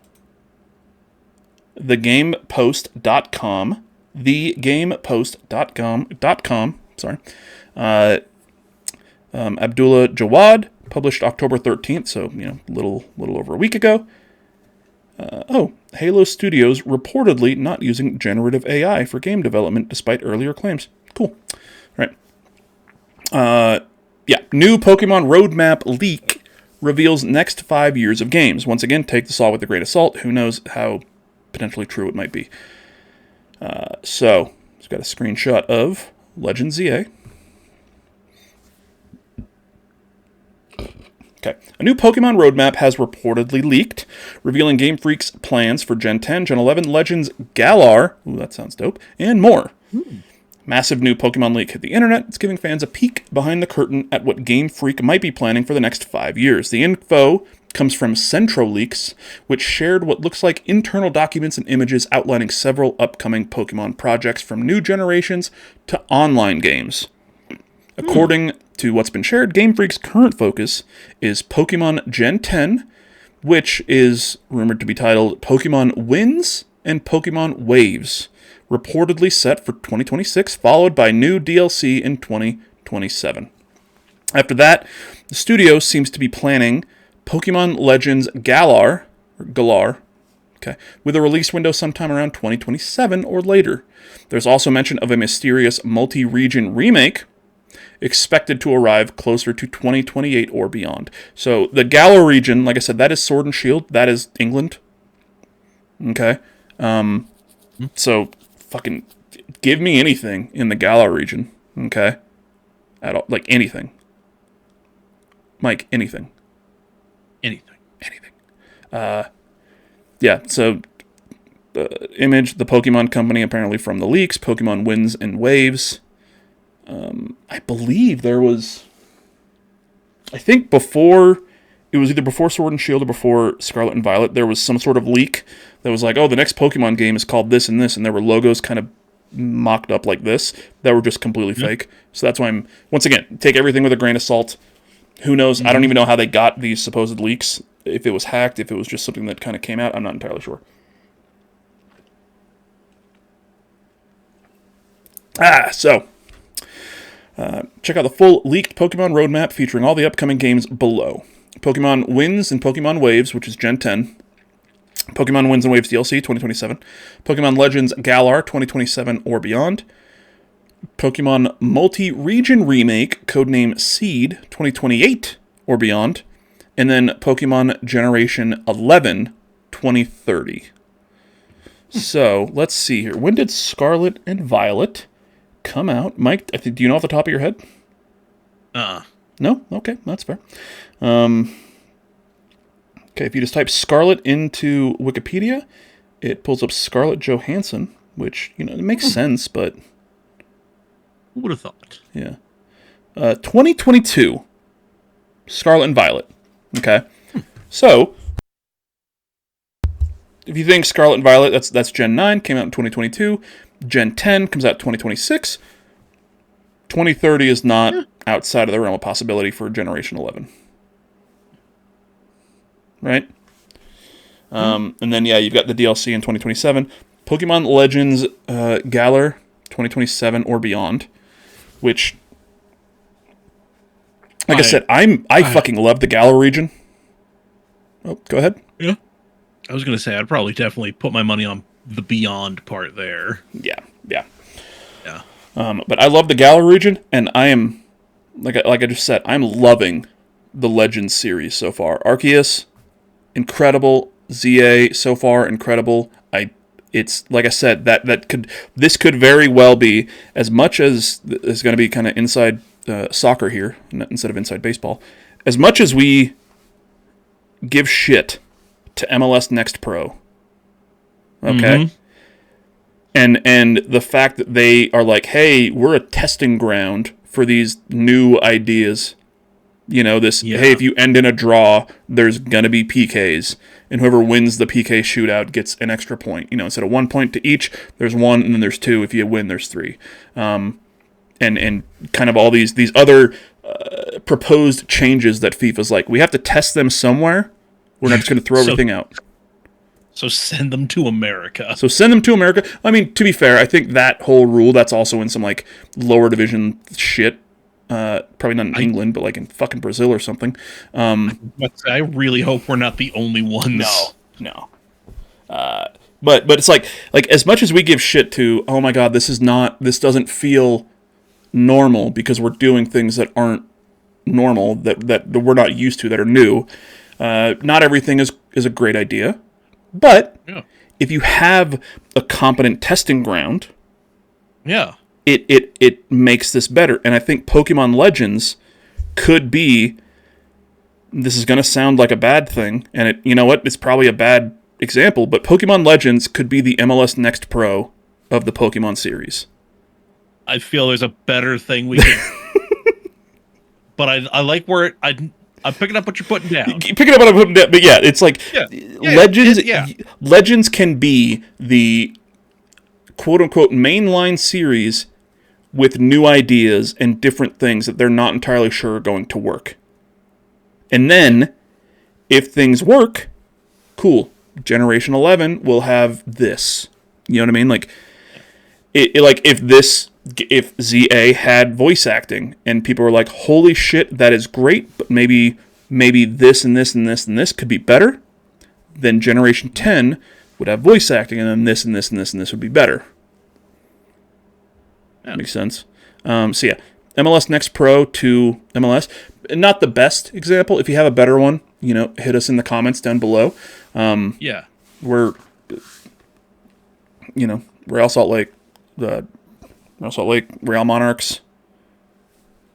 thegamepost.com. Thegamepost.com. Sorry. Abdullah Jawad, published October 13th, so, little over a week ago. Halo Studios reportedly not using generative AI for game development despite earlier claims. Cool. All right. New Pokemon roadmap leak reveals next 5 years of games. Once again, take this all with a grain of salt. Who knows how potentially true it might be. So, it's got a screenshot of Legends ZA. Okay. A new Pokemon roadmap has reportedly leaked, revealing Game Freak's plans for Gen 10, Gen 11, Legends, Galar, ooh, that sounds dope, and more. Massive new Pokemon leak hit the internet. It's giving fans a peek behind the curtain at what Game Freak might be planning for the next 5 years. The info comes from Centro Leaks, which shared what looks like internal documents and images outlining several upcoming Pokemon projects from new generations to online games. According to what's been shared, Game Freak's current focus is Pokemon Gen 10, which is rumored to be titled Pokemon Winds and Pokemon Waves, reportedly set for 2026, followed by new DLC in 2027. After that, the studio seems to be planning Pokemon Legends Galar, with a release window sometime around 2027 or later. There's also mention of a mysterious multi-region remake expected to arrive closer to 2028 or beyond. So the Galar region, like I said, that is Sword and Shield. That is England. Okay. So fucking give me anything in the Galar region. Okay. At all, like anything. Mike, anything. Anything. So Image, the Pokemon company, apparently from the leaks, Pokemon Winds and Waves. I believe there was, I think before it was either before Sword and Shield or before Scarlet and Violet, there was some sort of leak that was like, oh, the next Pokemon game is called this and this, and there were logos kind of mocked up like this that were just completely fake. So that's why I'm, once again, take everything with a grain of salt. Who knows? I don't even know how they got these supposed leaks. If it was hacked, if it was just something that kind of came out, I'm not entirely sure. So check out the full leaked Pokemon roadmap featuring all the upcoming games below. Pokemon Winds and Pokemon Waves, which is Gen 10. Pokemon Winds and Waves DLC 2027. Pokemon Legends Galar 2027 or beyond. Pokemon Multi-Region Remake, codename Seed 2028 or beyond. And then Pokemon Generation 11 2030. So, let's see here. When did Scarlet and Violet come out? Mike, do you know off the top of your head? No? Okay, that's fair. Okay, if you just type Scarlet into Wikipedia, it pulls up Scarlett Johansson, which, it makes sense, but... Who would have thought? Yeah. 2022, Scarlet and Violet. Okay? So, if you think Scarlet and Violet, that's Gen 9, came out in 2022. Gen 10 comes out 2026. 2030 is not outside of the realm of possibility for Generation 11. Right? And then, you've got the DLC in 2027. Pokemon Legends Galar 2027 or beyond, which, like I said, I fucking love the Galar region. Oh, go ahead. Yeah. I was going to say, I'd probably definitely put my money on the beyond part there. Yeah. Yeah. But I love the Galar region, and I am, like I just said, I'm loving the Legends series so far. Arceus, incredible. ZA, so far, incredible. It's like I said, this could very well be, as much as is going to be kind of inside soccer here instead of inside baseball, as much as we give shit to MLS Next Pro, okay, and the fact that they are like, hey, we're a testing ground for these new ideas. Hey, if you end in a draw, there's going to be PKs. And whoever wins the PK shootout gets an extra point. Instead of 1 point to each, there's 1, and then there's 2. If you win, there's 3. And kind of all these other proposed changes that FIFA's like, we have to test them somewhere. We're not just going to throw everything out. So send them to America. I mean, to be fair, I think that whole rule, that's also in some, lower division shit. Probably not in England, but in fucking Brazil or something. I really hope we're not the only ones. No. But it's like as much as we give shit to, oh my god, this doesn't feel normal because we're doing things that aren't normal, that we're not used to, that are new. Not everything is a great idea, but if you have a competent testing ground, it makes this better. And I think Pokemon Legends could be, this is going to sound like a bad thing, and it's probably a bad example, but Pokemon Legends could be the MLS Next Pro of the Pokemon series. I feel there's a better thing we could... but I like where I'm picking up what you're putting down. Picking up what I'm putting down, but it's like Legends can be the quote-unquote mainline series with new ideas and different things that they're not entirely sure are going to work. And then, if things work, cool. Generation 11 will have this. You know what I mean? If ZA had voice acting and people were like, holy shit, that is great, but maybe this and this and this and this could be better, then Generation 10 would have voice acting, and then this and this and this and this would be better. Yeah. Makes sense. MLS Next Pro to MLS. Not the best example. If you have a better one, hit us in the comments down below. We're Real Salt Lake, Real Monarchs,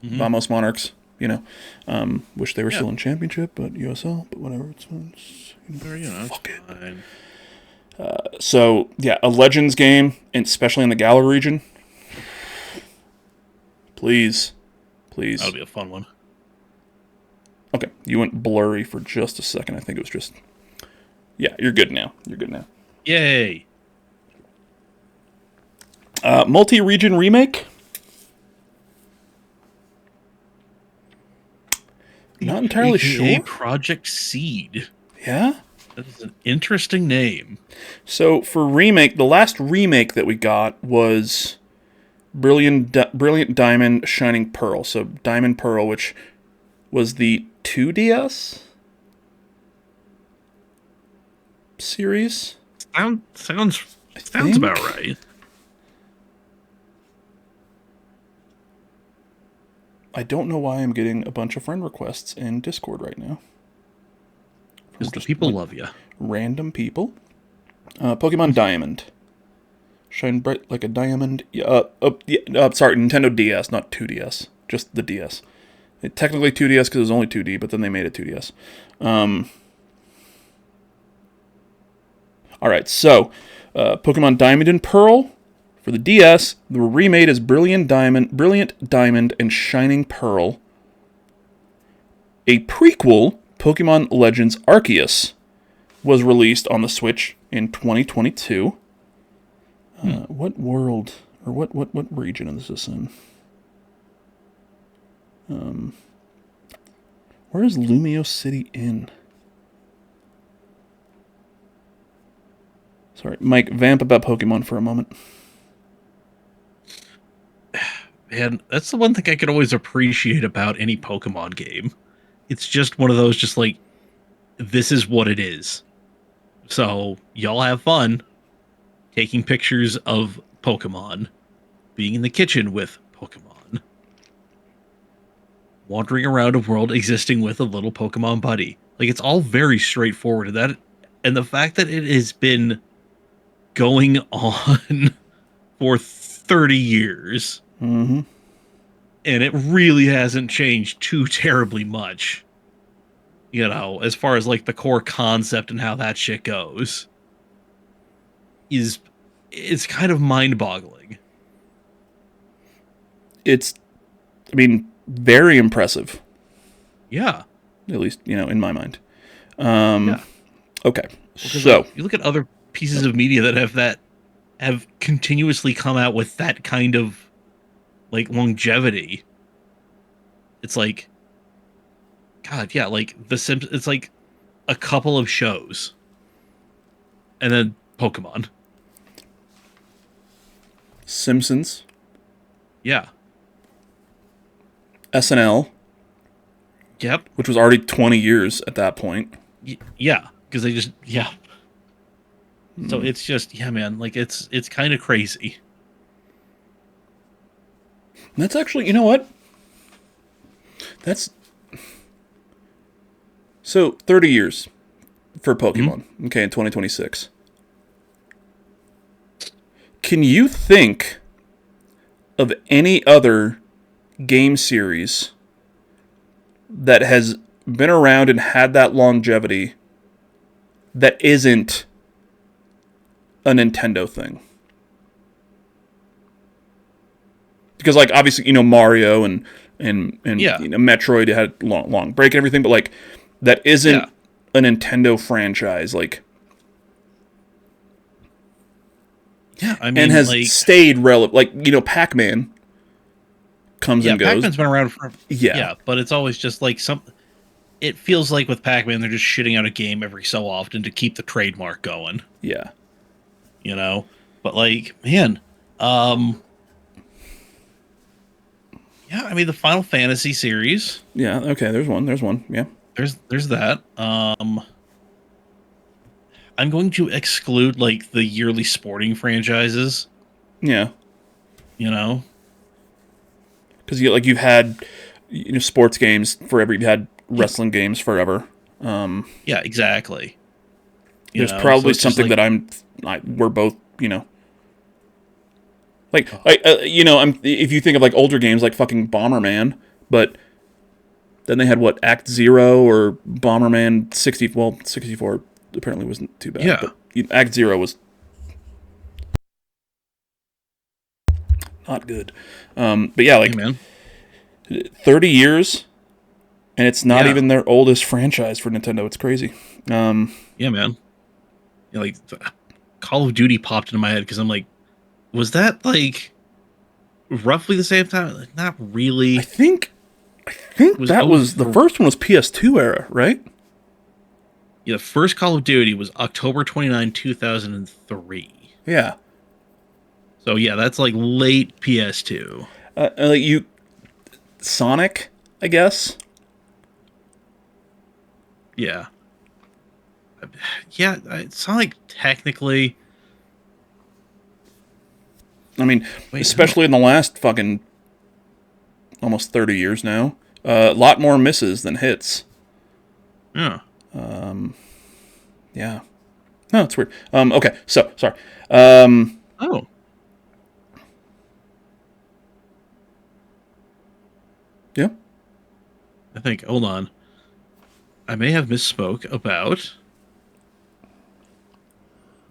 Vamos Monarchs. Wish they were still in championship, but USL. But whatever, it's fuck it. Fine. So a Legends game, and especially in the Galar region. Please. That'll be a fun one. Okay, you went blurry for just a second. I think it was just... Yeah, you're good now. Yay! Multi-region remake? Not entirely AKA sure. Project Seed. Yeah? That is an interesting name. So, for remake, the last remake that we got was Brilliant Diamond Shining Pearl. So, Diamond Pearl, which was the 2DS series. Sounds think. about right. I don't know why I'm getting a bunch of friend requests in Discord right now. Because the people love you. Random people. Pokemon Diamond. Shine bright like a diamond. Sorry, Nintendo DS, not 2DS. Just the DS. Technically 2DS because it was only 2D, but then they made it 2DS. Alright, so Pokemon Diamond and Pearl for the DS, they were remade as Brilliant Diamond and Shining Pearl. A prequel, Pokémon Legends Arceus, was released on the Switch in 2022. What world, or what region is this in? Where is Lumiose City in? Sorry, Mike, vamp about Pokemon for a moment. Man, that's the one thing I could always appreciate about any Pokemon game. It's just one of those, just like, this is what it is. So, y'all have fun taking pictures of Pokemon, being in the kitchen with Pokemon, wandering around a world existing with a little Pokemon buddy. Like, it's all very straightforward. And the fact that it has been going on for 30 years, Mm-hmm. and it really hasn't changed too terribly much, as far as like the core concept and how that shit goes, it's kind of mind-boggling. It's, very impressive. Yeah. At least, in my mind. Yeah. Okay, Because, so... you look at other pieces of media that have continuously come out with that kind of, like, longevity. It's like, God, yeah, like, The Simpsons, it's like a couple of shows. And then Pokemon. Simpsons. Yeah. SNL. Yep. Which was already 20 years at that point. Yeah, because they just, yeah. So it's just, yeah, man, like, it's kind of crazy. That's actually, you know what? That's... So, 30 years for Pokemon, okay, in 2026. Can you think of any other game series that has been around and had that longevity that isn't a Nintendo thing? Because, like, obviously, Mario and Yeah. Metroid had long break and everything, but, like, that isn't a Nintendo franchise, like... Yeah, I mean, and has like, stayed relevant. Like, Pac-Man comes and goes. Pac-Man's been around for... Yeah. But it's always just, like, it feels like with Pac-Man, they're just shitting out a game every so often to keep the trademark going. Yeah. But, like, man, yeah, I mean, the Final Fantasy series. Yeah, okay, there's one, yeah. There's that. I'm going to exclude, like, the yearly sporting franchises. Yeah. Because you've had sports games forever. You've had wrestling games forever. Yeah, exactly. There's probably something that we're both, like, if you think of, like, older games like fucking Bomberman, but then they had Act Zero or Bomberman 64 apparently wasn't too bad. Yeah. But Act Zero was not good. But yeah, like, hey, man. 30 years And it's not Yeah. even their oldest franchise for Nintendo. It's crazy. Yeah, man. Yeah, like Call of Duty popped into my head because I'm like, was that like roughly the same time? Like, not really. I think Was that was the first one was PS2 era, right? Yeah, the first Call of Duty was October 29, 2003. Yeah. So yeah, that's like late PS2. Like Sonic, I guess. Yeah. Yeah, it's not like technically. I mean, Wait, especially in the last fucking almost 30 years now, a lot more misses than hits. Yeah. Yeah. No, it's weird. Okay, so sorry. Oh. Yeah. I think. Hold on. I may have misspoke about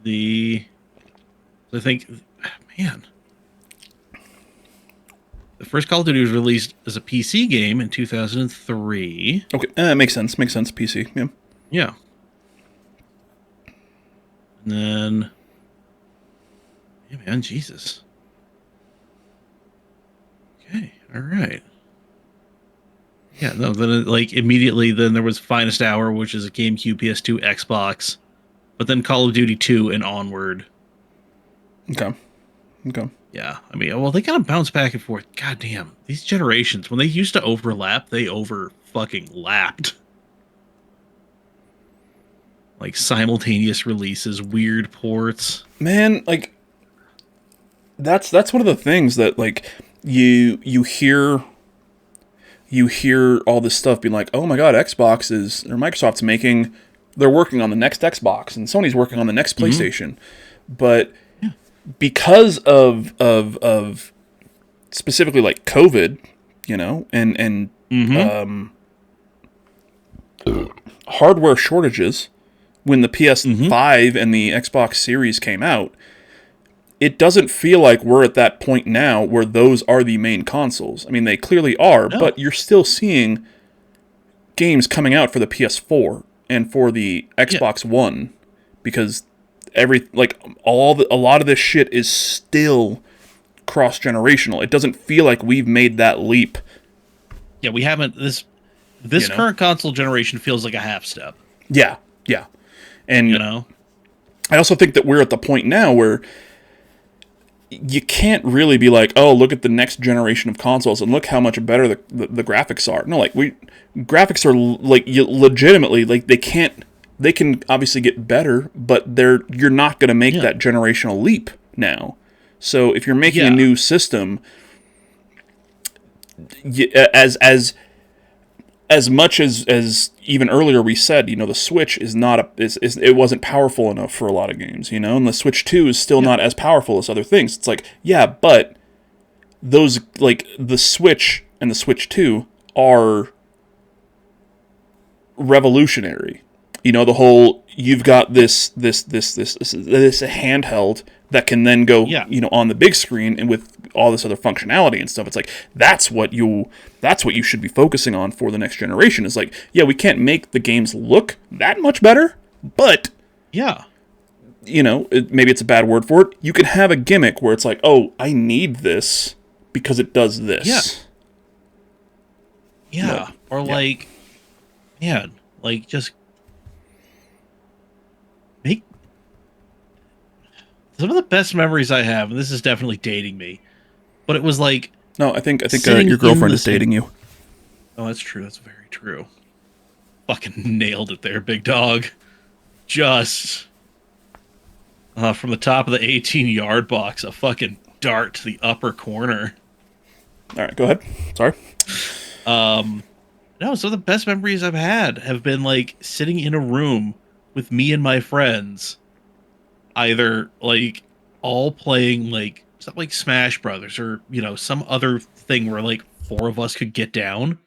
the. I think, man, the first Call of Duty was released as a PC game in 2003. Okay, that makes sense. Makes sense. PC. Yeah. Yeah. And then, yeah, man, Jesus. Okay, all right. Yeah, no, then like immediately, then there was Finest Hour, which is a GameCube, PS2, Xbox, but then Call of Duty 2 and onward. Okay. Okay. Yeah, I mean, well, they kind of bounce back and forth. God damn, these generations, when they used to overlap, they over fucking lapped. Like simultaneous releases, weird ports. Man, like that's one of the things that like you hear all this stuff being like, oh my god, Xbox is or Microsoft's making, they're working on the next Xbox and Sony's working on the next PlayStation, but because of specifically like COVID, you know, and hardware shortages when the PS5 and the Xbox Series came out, it doesn't feel like we're at that point now where those are the main consoles. I mean, they clearly are, but you're still seeing games coming out for the PS4 and for the Xbox One because a lot of this shit is still cross-generational. It doesn't feel like we've made that leap. Yeah, we haven't. This current console generation feels like a half step. Yeah. And I also think that we're at the point now where you can't really be like, oh, look at the next generation of consoles and look how much better the graphics are. No, like graphics are like legitimately like they can obviously get better, but you're not going to make that generational leap now. So if you're making a new system, as much as even earlier we said, the Switch is not it wasn't powerful enough for a lot of games, and the Switch 2 is still not as powerful as other things. It's like, but those, like, the Switch and the Switch 2 are revolutionary. The whole, you've got this handheld that can then go, on the big screen and with all this other functionality and stuff. It's like, that's what you should be focusing on for the next generation. Is like, we can't make the games look that much better, but maybe it's a bad word for it. You can have a gimmick where it's like, oh, I need this because it does this. Or like, just make some of the best memories I have, and this is definitely dating me, but it was like, no, I think your girlfriend is dating you. Oh, that's true. That's very true. Fucking nailed it there, big dog. Just from the top of the 18-yard box, a fucking dart to the upper corner. All right, go ahead. Sorry. No, some of the best memories I've had have been like sitting in a room with me and my friends, either like all playing like something like Smash Brothers or some other thing where like four of us could get down,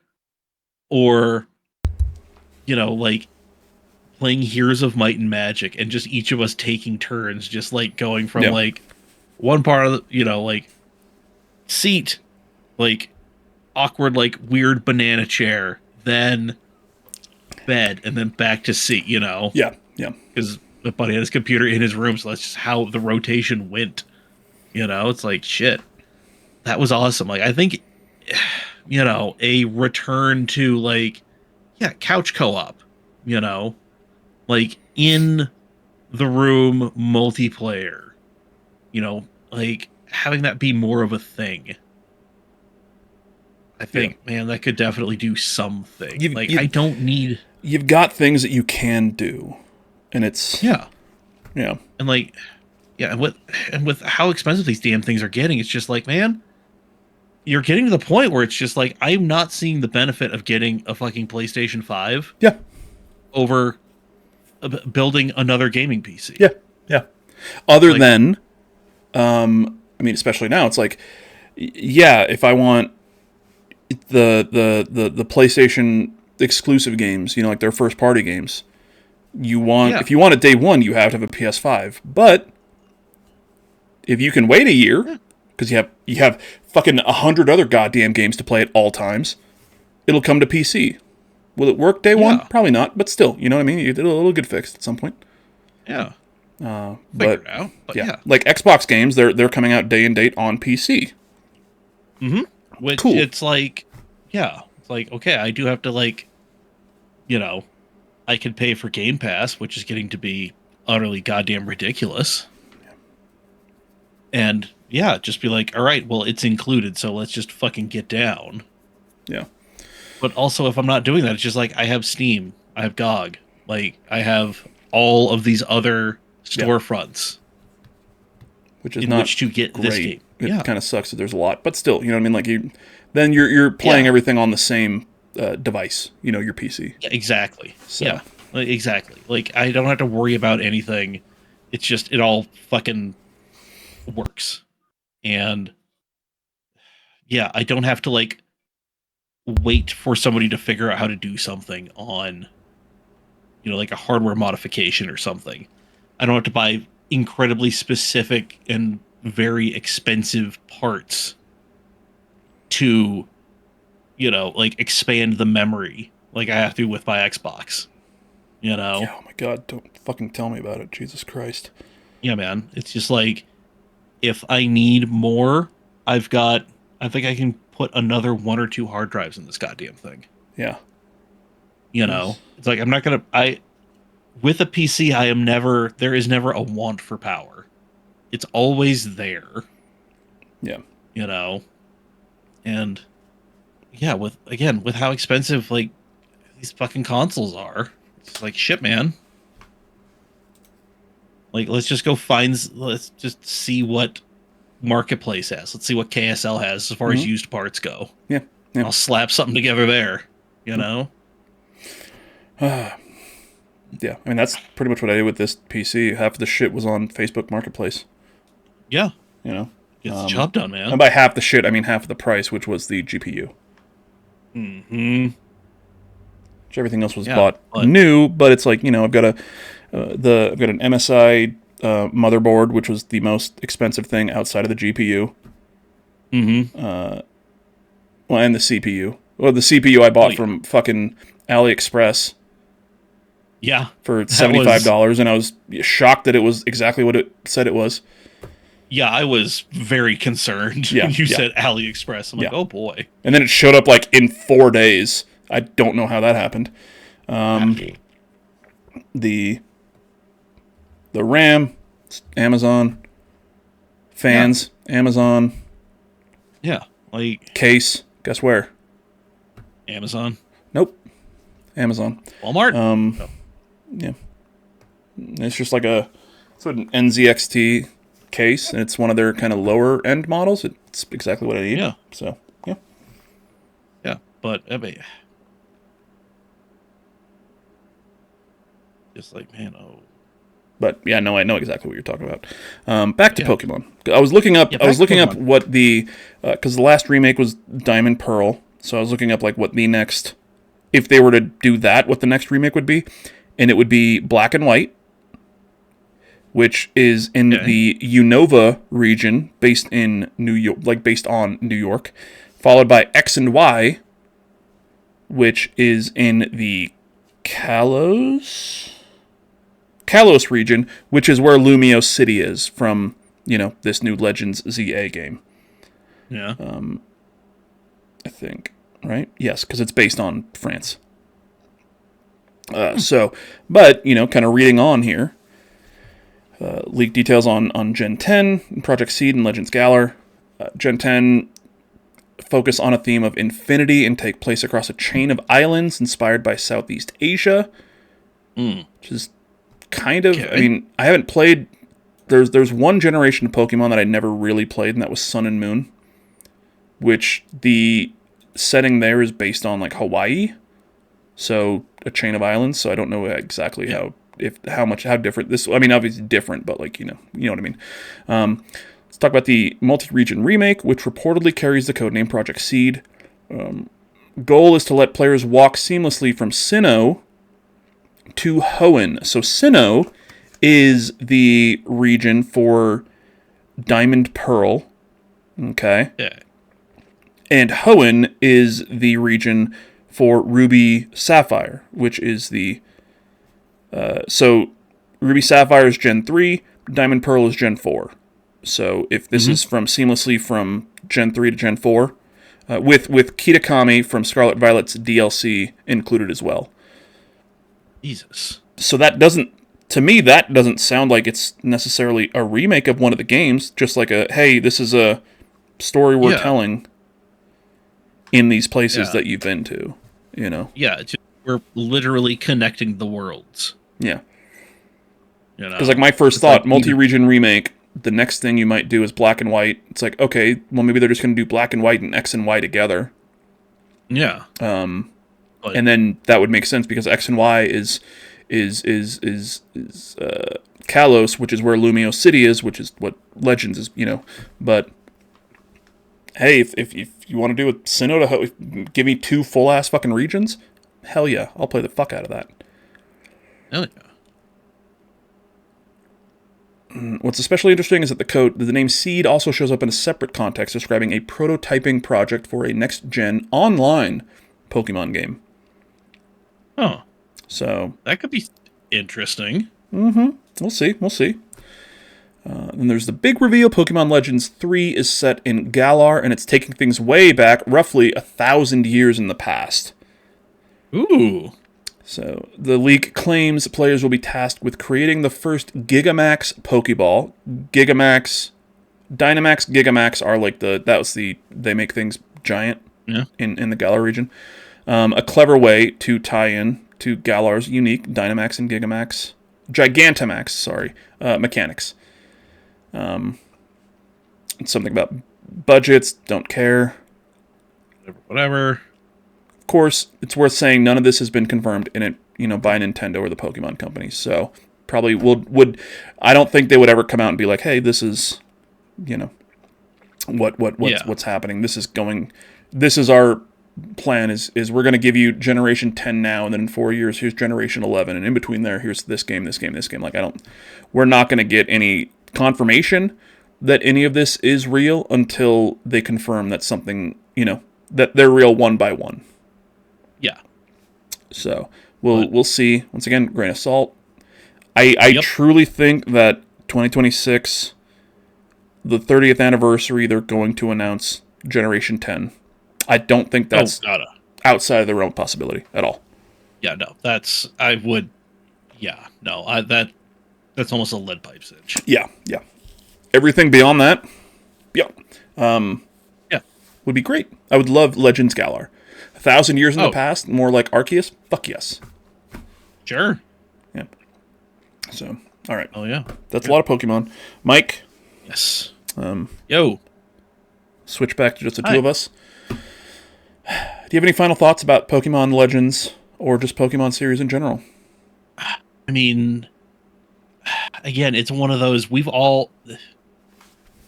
or like playing Heroes of Might and Magic and just each of us taking turns, just like going from like one part of the, like seat, like awkward, like weird banana chair, then bed, and then back to seat, you know? Yeah, yeah. Because the buddy had his computer in his room, so that's just how the rotation went. You know, it's like, shit. That was awesome. Like, I think, you know, a return to, like, yeah, couch co-op, you know? Like, in the room multiplayer, you know, like, having that be more of a thing. I think, man, that could definitely do something. I don't need... You've got things that you can do, and it's... Yeah. Yeah. And, like, yeah, and with how expensive these damn things are getting, it's just like, man, you're getting to the point where it's just like, I'm not seeing the benefit of getting a fucking PlayStation 5 Yeah. over building another gaming PC. Yeah, yeah. Other than, I mean, especially now, it's like, yeah, if I want the PlayStation exclusive games, you know, like their first party games, if you want it day one, you have to have a PS5. But if you can wait a year, because you have fucking 100 other goddamn games to play at all times, it'll come to PC. Will it work day one? Probably not, but still, you know what I mean? It'll get fixed at some point. Yeah. But, out, but yeah, like Xbox games, they're coming out day and date on PC. Mm-hmm. Which cool. It's like, yeah, it's like, okay, I do have to, like, you know, I can pay for Game Pass, which is getting to be utterly goddamn ridiculous. And yeah, just be like, all right, well, it's included, so let's just fucking get down. Yeah. But also, if I'm not doing that, it's just like, I have Steam, I have GOG, like, I have all of these other storefronts, which is in not which to get great. this game. It kind of sucks that there's a lot, but still, you know what I mean? Like you're playing everything on the same device, you know, your PC. Yeah, exactly. So. Yeah, exactly. Like, I don't have to worry about anything. It's just, it all fucking works. And yeah, I don't have to, like, wait for somebody to figure out how to do something on, you know, like a hardware modification or something. I don't have to buy incredibly specific and very expensive parts to, you know, like, expand the memory like I have to with my Xbox. You know? Oh my god, don't fucking tell me about it. Jesus Christ. Yeah, man. It's just like, if I need more, I think I can put another 1 or 2 hard drives in this goddamn thing. Yeah. You know? It's like, I'm not gonna... with a PC, there is never a want for power. It's always there. Yeah. You know? And yeah, with how expensive, like, these fucking consoles are, it's like, shit, man. Like, let's just see what Marketplace has. Let's see what KSL has as far as used parts go. Yeah. I'll slap something together there, you know? Yeah, I mean, that's pretty much what I did with this PC. Half of the shit was on Facebook Marketplace. Yeah. You know? Get the job done, man. And by half the shit, I mean half of the price, which was the GPU. Mm-hmm. Which everything else was bought new, but it's like, you know, I've got an MSI motherboard, which was the most expensive thing outside of the GPU. Mm-hmm. And the CPU. Well, the CPU I bought from fucking AliExpress. Yeah. For $75, and I was shocked that it was exactly what it said it was. Yeah, I was very concerned when you said AliExpress. I'm like, oh boy. And then it showed up like in 4 days. I don't know how that happened. The RAM, Amazon. Fans, Amazon. Yeah, like... Case, guess where? Amazon. Nope. Amazon. Walmart? Yeah. It's just like an NZXT case, and it's one of their kind of lower end models. It's exactly what I need. Yeah. So, yeah. Yeah, but I mean, just like, man, But yeah, no, I know exactly what you're talking about. Back to Pokemon. I was looking up. What the because the last remake was Diamond Pearl. So I was looking up like what the next, if they were to do that, what the next remake would be, and it would be Black and White, which is in the Unova region, based in New York, based on New York, followed by X and Y, which is in the Kalos region, which is where Lumiose City is from, this new Legends ZA game. Yeah. I think, right? Yes, because it's based on France. But, kind of reading on here, leaked details on Gen 10, Project Seed, and Legends Galar. Gen 10 focus on a theme of infinity and take place across a chain of islands inspired by Southeast Asia, which is kind of, Okay. I haven't played, there's one generation of Pokemon that I never really played, and that was Sun and Moon, which the setting there is based on, like, Hawaii, so a chain of islands, so I don't know exactly how different this, obviously different, but, like, you know what I mean. Let's talk about the multi-region remake, which reportedly carries the codename Project Seed. Goal is to let players walk seamlessly from Sinnoh to Hoenn. So Sinnoh is the region for Diamond Pearl, okay? Yeah. And Hoenn is the region for Ruby Sapphire, which is the... so Ruby Sapphire is Gen 3, Diamond Pearl is Gen 4. So if this is seamlessly from Gen 3 to Gen 4, with Kitakami from Scarlet Violet's DLC included as well. Jesus. So that doesn't sound like it's necessarily a remake of one of the games, just like hey, this is a story we're telling in these places that you've been to, Yeah, we're literally connecting the worlds. Yeah. Because, like, my first thought, multi-region remake, the next thing you might do is black and white. It's like, okay, well, maybe they're just going to do black and white and X and Y together. Yeah. And then that would make sense because X and Y is Kalos, which is where Lumiose City is, which is what Legends is, But hey, if you want to do a Sinnoh to give me 2 full-ass fucking regions, hell yeah, I'll play the fuck out of that. Hell yeah. What's especially interesting is that the name Seed also shows up in a separate context describing a prototyping project for a next-gen online Pokemon game. Oh. So that could be interesting. We'll see. Then there's the big reveal. Pokemon Legends 3 is set in Galar, and it's taking things way back, roughly 1,000 years in the past. Ooh. So the leak claims players will be tasked with creating the first Gigamax Pokeball. Dynamax, Gigamax are like they make things giant in the Galar region. A clever way to tie in to Galar's unique Dynamax and Gigantamax, mechanics. It's something about budgets, don't care. Whatever. Of course, it's worth saying none of this has been confirmed by Nintendo or the Pokemon company. So probably I don't think they would ever come out and be like, hey, this is, what's happening. This is our plan is we're going to give you Generation 10 now, and then in 4 years, here's Generation 11, and in between there, here's this game. Like, we're not going to get any confirmation that any of this is real until they confirm that something, that they're real one by one. Yeah. So we'll see. Once again, grain of salt. I truly think that 2026, the 30th anniversary, they're going to announce Generation 10. I don't think that's outside of the realm of possibility at all. Yeah, no, that's almost a lead pipe cinch. Yeah. Everything beyond that, would be great. I would love Legends Galar. 1,000 years in the past, more like Arceus. Fuck yes. Sure. Yeah. So, all right. Oh yeah. That's a lot of Pokemon. Mike. Yes. Yo. Switch back to just the two of us. Do you have any final thoughts about Pokemon Legends or just Pokemon series in general? I mean, again, it's one of those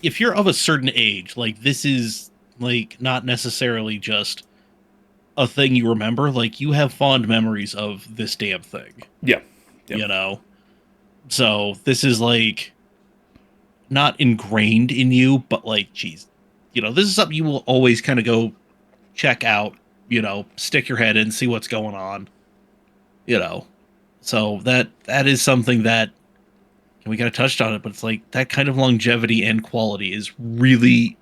if you're of a certain age, like, this is, like, not necessarily just a thing you remember. Like, you have fond memories of this damn thing. Yeah. So this is, like, not ingrained in you, but, like, geez, this is something you will always kind of go check out, stick your head in, see what's going on. So that is something that we kind of touched on it, but it's like that kind of longevity and quality is really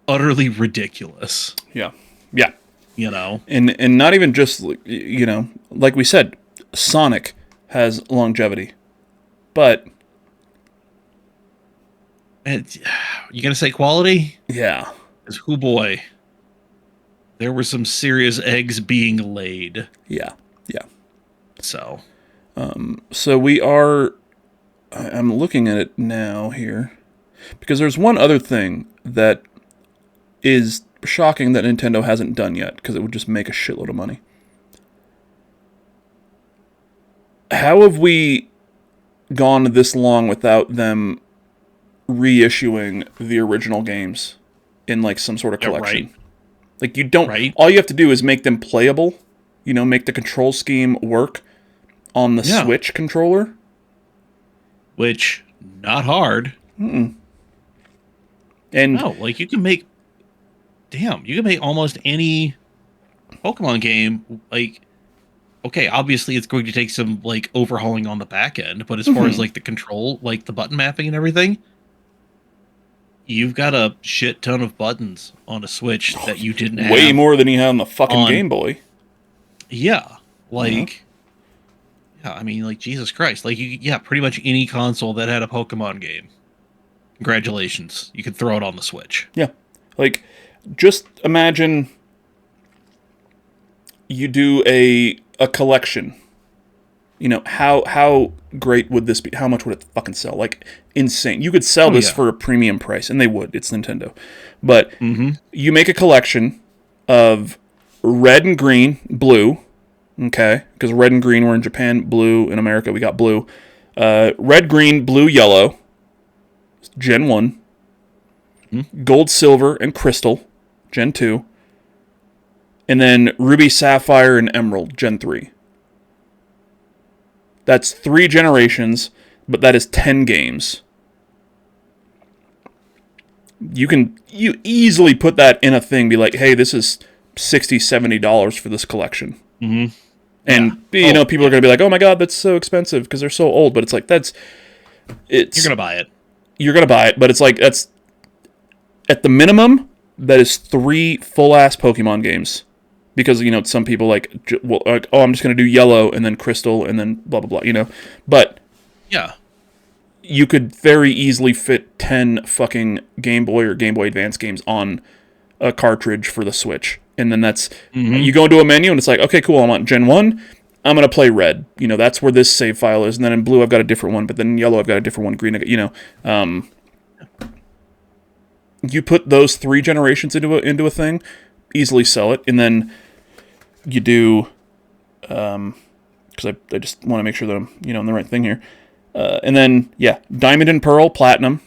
utterly ridiculous. Yeah. And not even just, like we said, Sonic has longevity, but you gonna say quality? Yeah. Because boy, there were some serious eggs being laid. Yeah. So we are. I'm looking at it now here, because there's one other thing that is shocking that Nintendo hasn't done yet, because it would just make a shitload of money. How have we gone this long without them reissuing the original games in like some sort of collection? Right. Like you don't. Right. All you have to do is make them playable. Make the control scheme work on the Switch controller. Which not hard. Mm-mm. And no, like you can make almost any Pokemon game. Like, okay, obviously it's going to take some like overhauling on the back end, but as far as like the control, like the button mapping and everything, you've got a shit ton of buttons on a Switch that you didn't have. Way more than you had on the fucking Game Boy. Yeah, like. Yeah, I mean, like, Jesus Christ. Like, pretty much any console that had a Pokemon game. Congratulations. You could throw it on the Switch. Yeah. Like, just imagine you do a collection. How great would this be? How much would it fucking sell? Like, insane. You could sell this for a premium price, and they would. It's Nintendo. But you make a collection of red and green, blue. Okay, because red and green were in Japan, blue in America, we got blue. Red, green, blue, yellow, Gen 1. Gold, silver, and crystal, Gen 2. And then ruby, sapphire, and emerald, Gen 3. That's 3 generations, but that is 10 games. You easily put that in a thing, be like, hey, this is $60, $70 for this collection. Mm-hmm. And, people are going to be like, oh my god, that's so expensive because they're so old. But it's like, you're going to buy it. You're going to buy it, but it's like, that's, at the minimum, that is 3 full-ass Pokemon games. Because, some people like, I'm just going to do yellow and then crystal and then blah, blah, blah, But, yeah, you could very easily fit 10 fucking Game Boy or Game Boy Advance games on a cartridge for the Switch. And then that's, you go into a menu and it's like, okay, cool, I'm on Gen 1, I'm going to play red. That's where this save file is. And then in blue, I've got a different one. But then in yellow, I've got a different one. Green, you put those 3 generations into a thing, easily sell it. And then you do, because I just want to make sure that I'm, on the right thing here. And then, Diamond and Pearl, Platinum,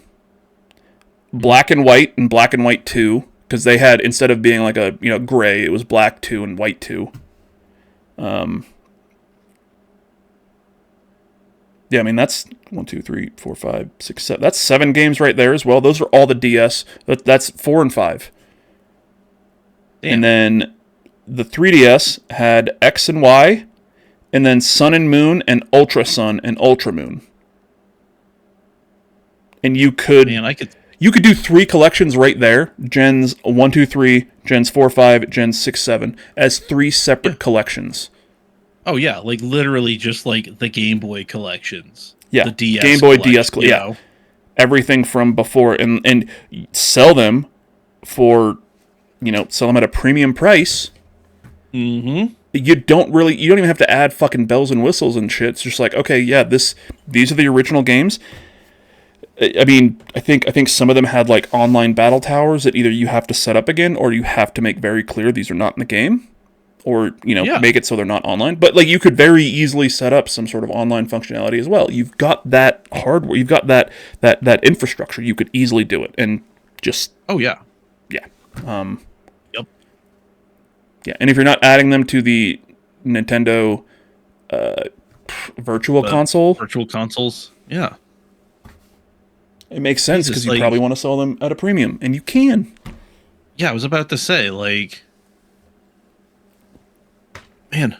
Black and White, and Black and White 2. Because they had, instead of being like a, gray, it was black 2 and white 2. Yeah, I mean, that's 1, 2, 3, 4, 5, 6, 7. That's 7 games right there as well. Those are all the DS. That's 4 and 5. Damn. And then the 3DS had X and Y, and then Sun and Moon, and Ultra Sun, and Ultra Moon. And you could... Man, You could do 3 collections right there, Gens 1, 2, 3, Gens 4, 5, Gens 6, 7, as 3 separate collections. Oh, yeah, like literally just like the Game Boy collections. Yeah, the DS Game Boy DS, everything from before, and sell them for, sell them at a premium price. Mm-hmm. You don't even have to add fucking bells and whistles and shit. It's just like, okay, yeah, these are the original games. I mean, I think some of them had like online battle towers that either you have to set up again or you have to make very clear these are not in the game, or make it so they're not online. But like you could very easily set up some sort of online functionality as well. You've got that hardware, you've got that infrastructure. You could easily do it and just yeah. Yep. Yeah, and if you're not adding them to the Nintendo virtual consoles, yeah. It makes sense because you probably want to sell them at a premium, and you can. Yeah, I was about to say, like, man,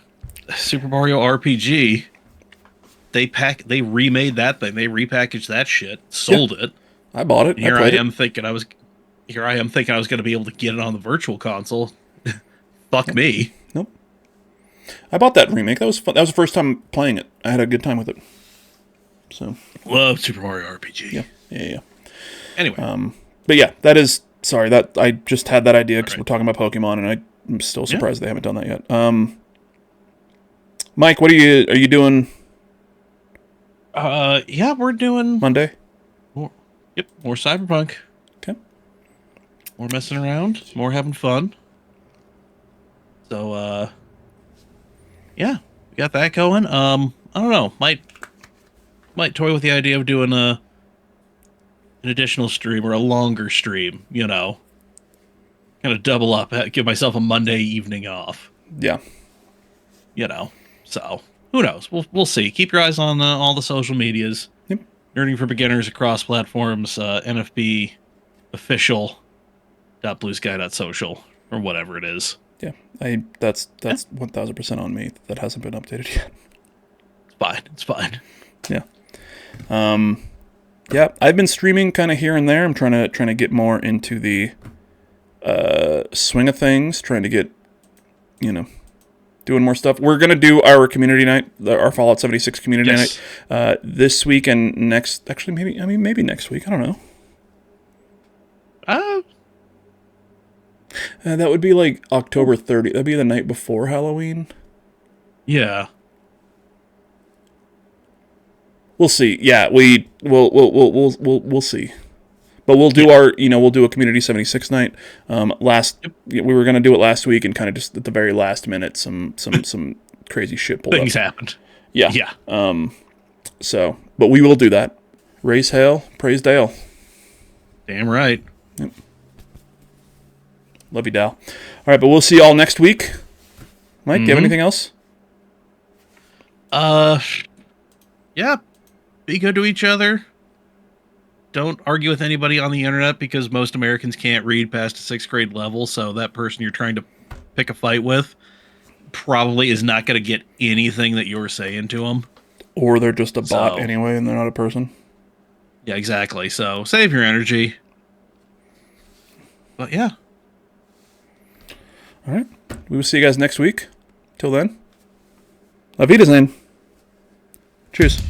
Super Mario RPG. They remade that thing. They repackaged that shit, sold it. I bought it. And I am thinking I was going to be able to get it on the virtual console. Fuck me. Nope. I bought that remake. That was fun. That was the first time playing it. I had a good time with it. So love Super Mario RPG. Yeah. Anyway, but yeah, that is sorry that I just had that idea because we're talking about Pokemon, and I'm still surprised they haven't done that yet. Mike, what are you doing? Yeah, we're doing Monday. More Cyberpunk. Okay. More messing around, more having fun. So, yeah, we got that going. I don't know. Might toy with the idea of doing an additional stream or a longer stream. You know, kind of double up, give myself a Monday evening off. Yeah. You know, so who knows? We'll see. Keep your eyes on all the social medias. Yep. Nerding for Beginners across platforms. NFB official. .bluesky.social or whatever it is. Yeah. That's 1000% on me. That hasn't been updated yet. It's fine. Yeah. Yeah, I've been streaming kind of here and there. I'm trying to get more into the swing of things, trying to get, doing more stuff. We're going to do our community night, our Fallout 76 community night this week and next, actually maybe next week. I don't know. That would be like October 30th. That'd be the night before Halloween. Yeah. We'll see. Yeah, we'll see. But we'll do we'll do a Community 76 night. We were going to do it last week and kind of just at the very last minute some crazy shit pulled Things up. happened. Yeah. Yeah. So, but we will do that. Raise hail, praise Dale. Damn right. Yep. Love you, Dal. All right, but we'll see y'all next week. Mike, do you have anything else? Yeah. Be good to each other. Don't argue with anybody on the internet because most Americans can't read past a 6th grade level, so that person you're trying to pick a fight with probably is not going to get anything that you're saying to them. Or they're just a bot anyway, and they're not a person. Yeah, exactly. So save your energy. But yeah. All right. We will see you guys next week. Till then. Auf Wiedersehen. Tschüss.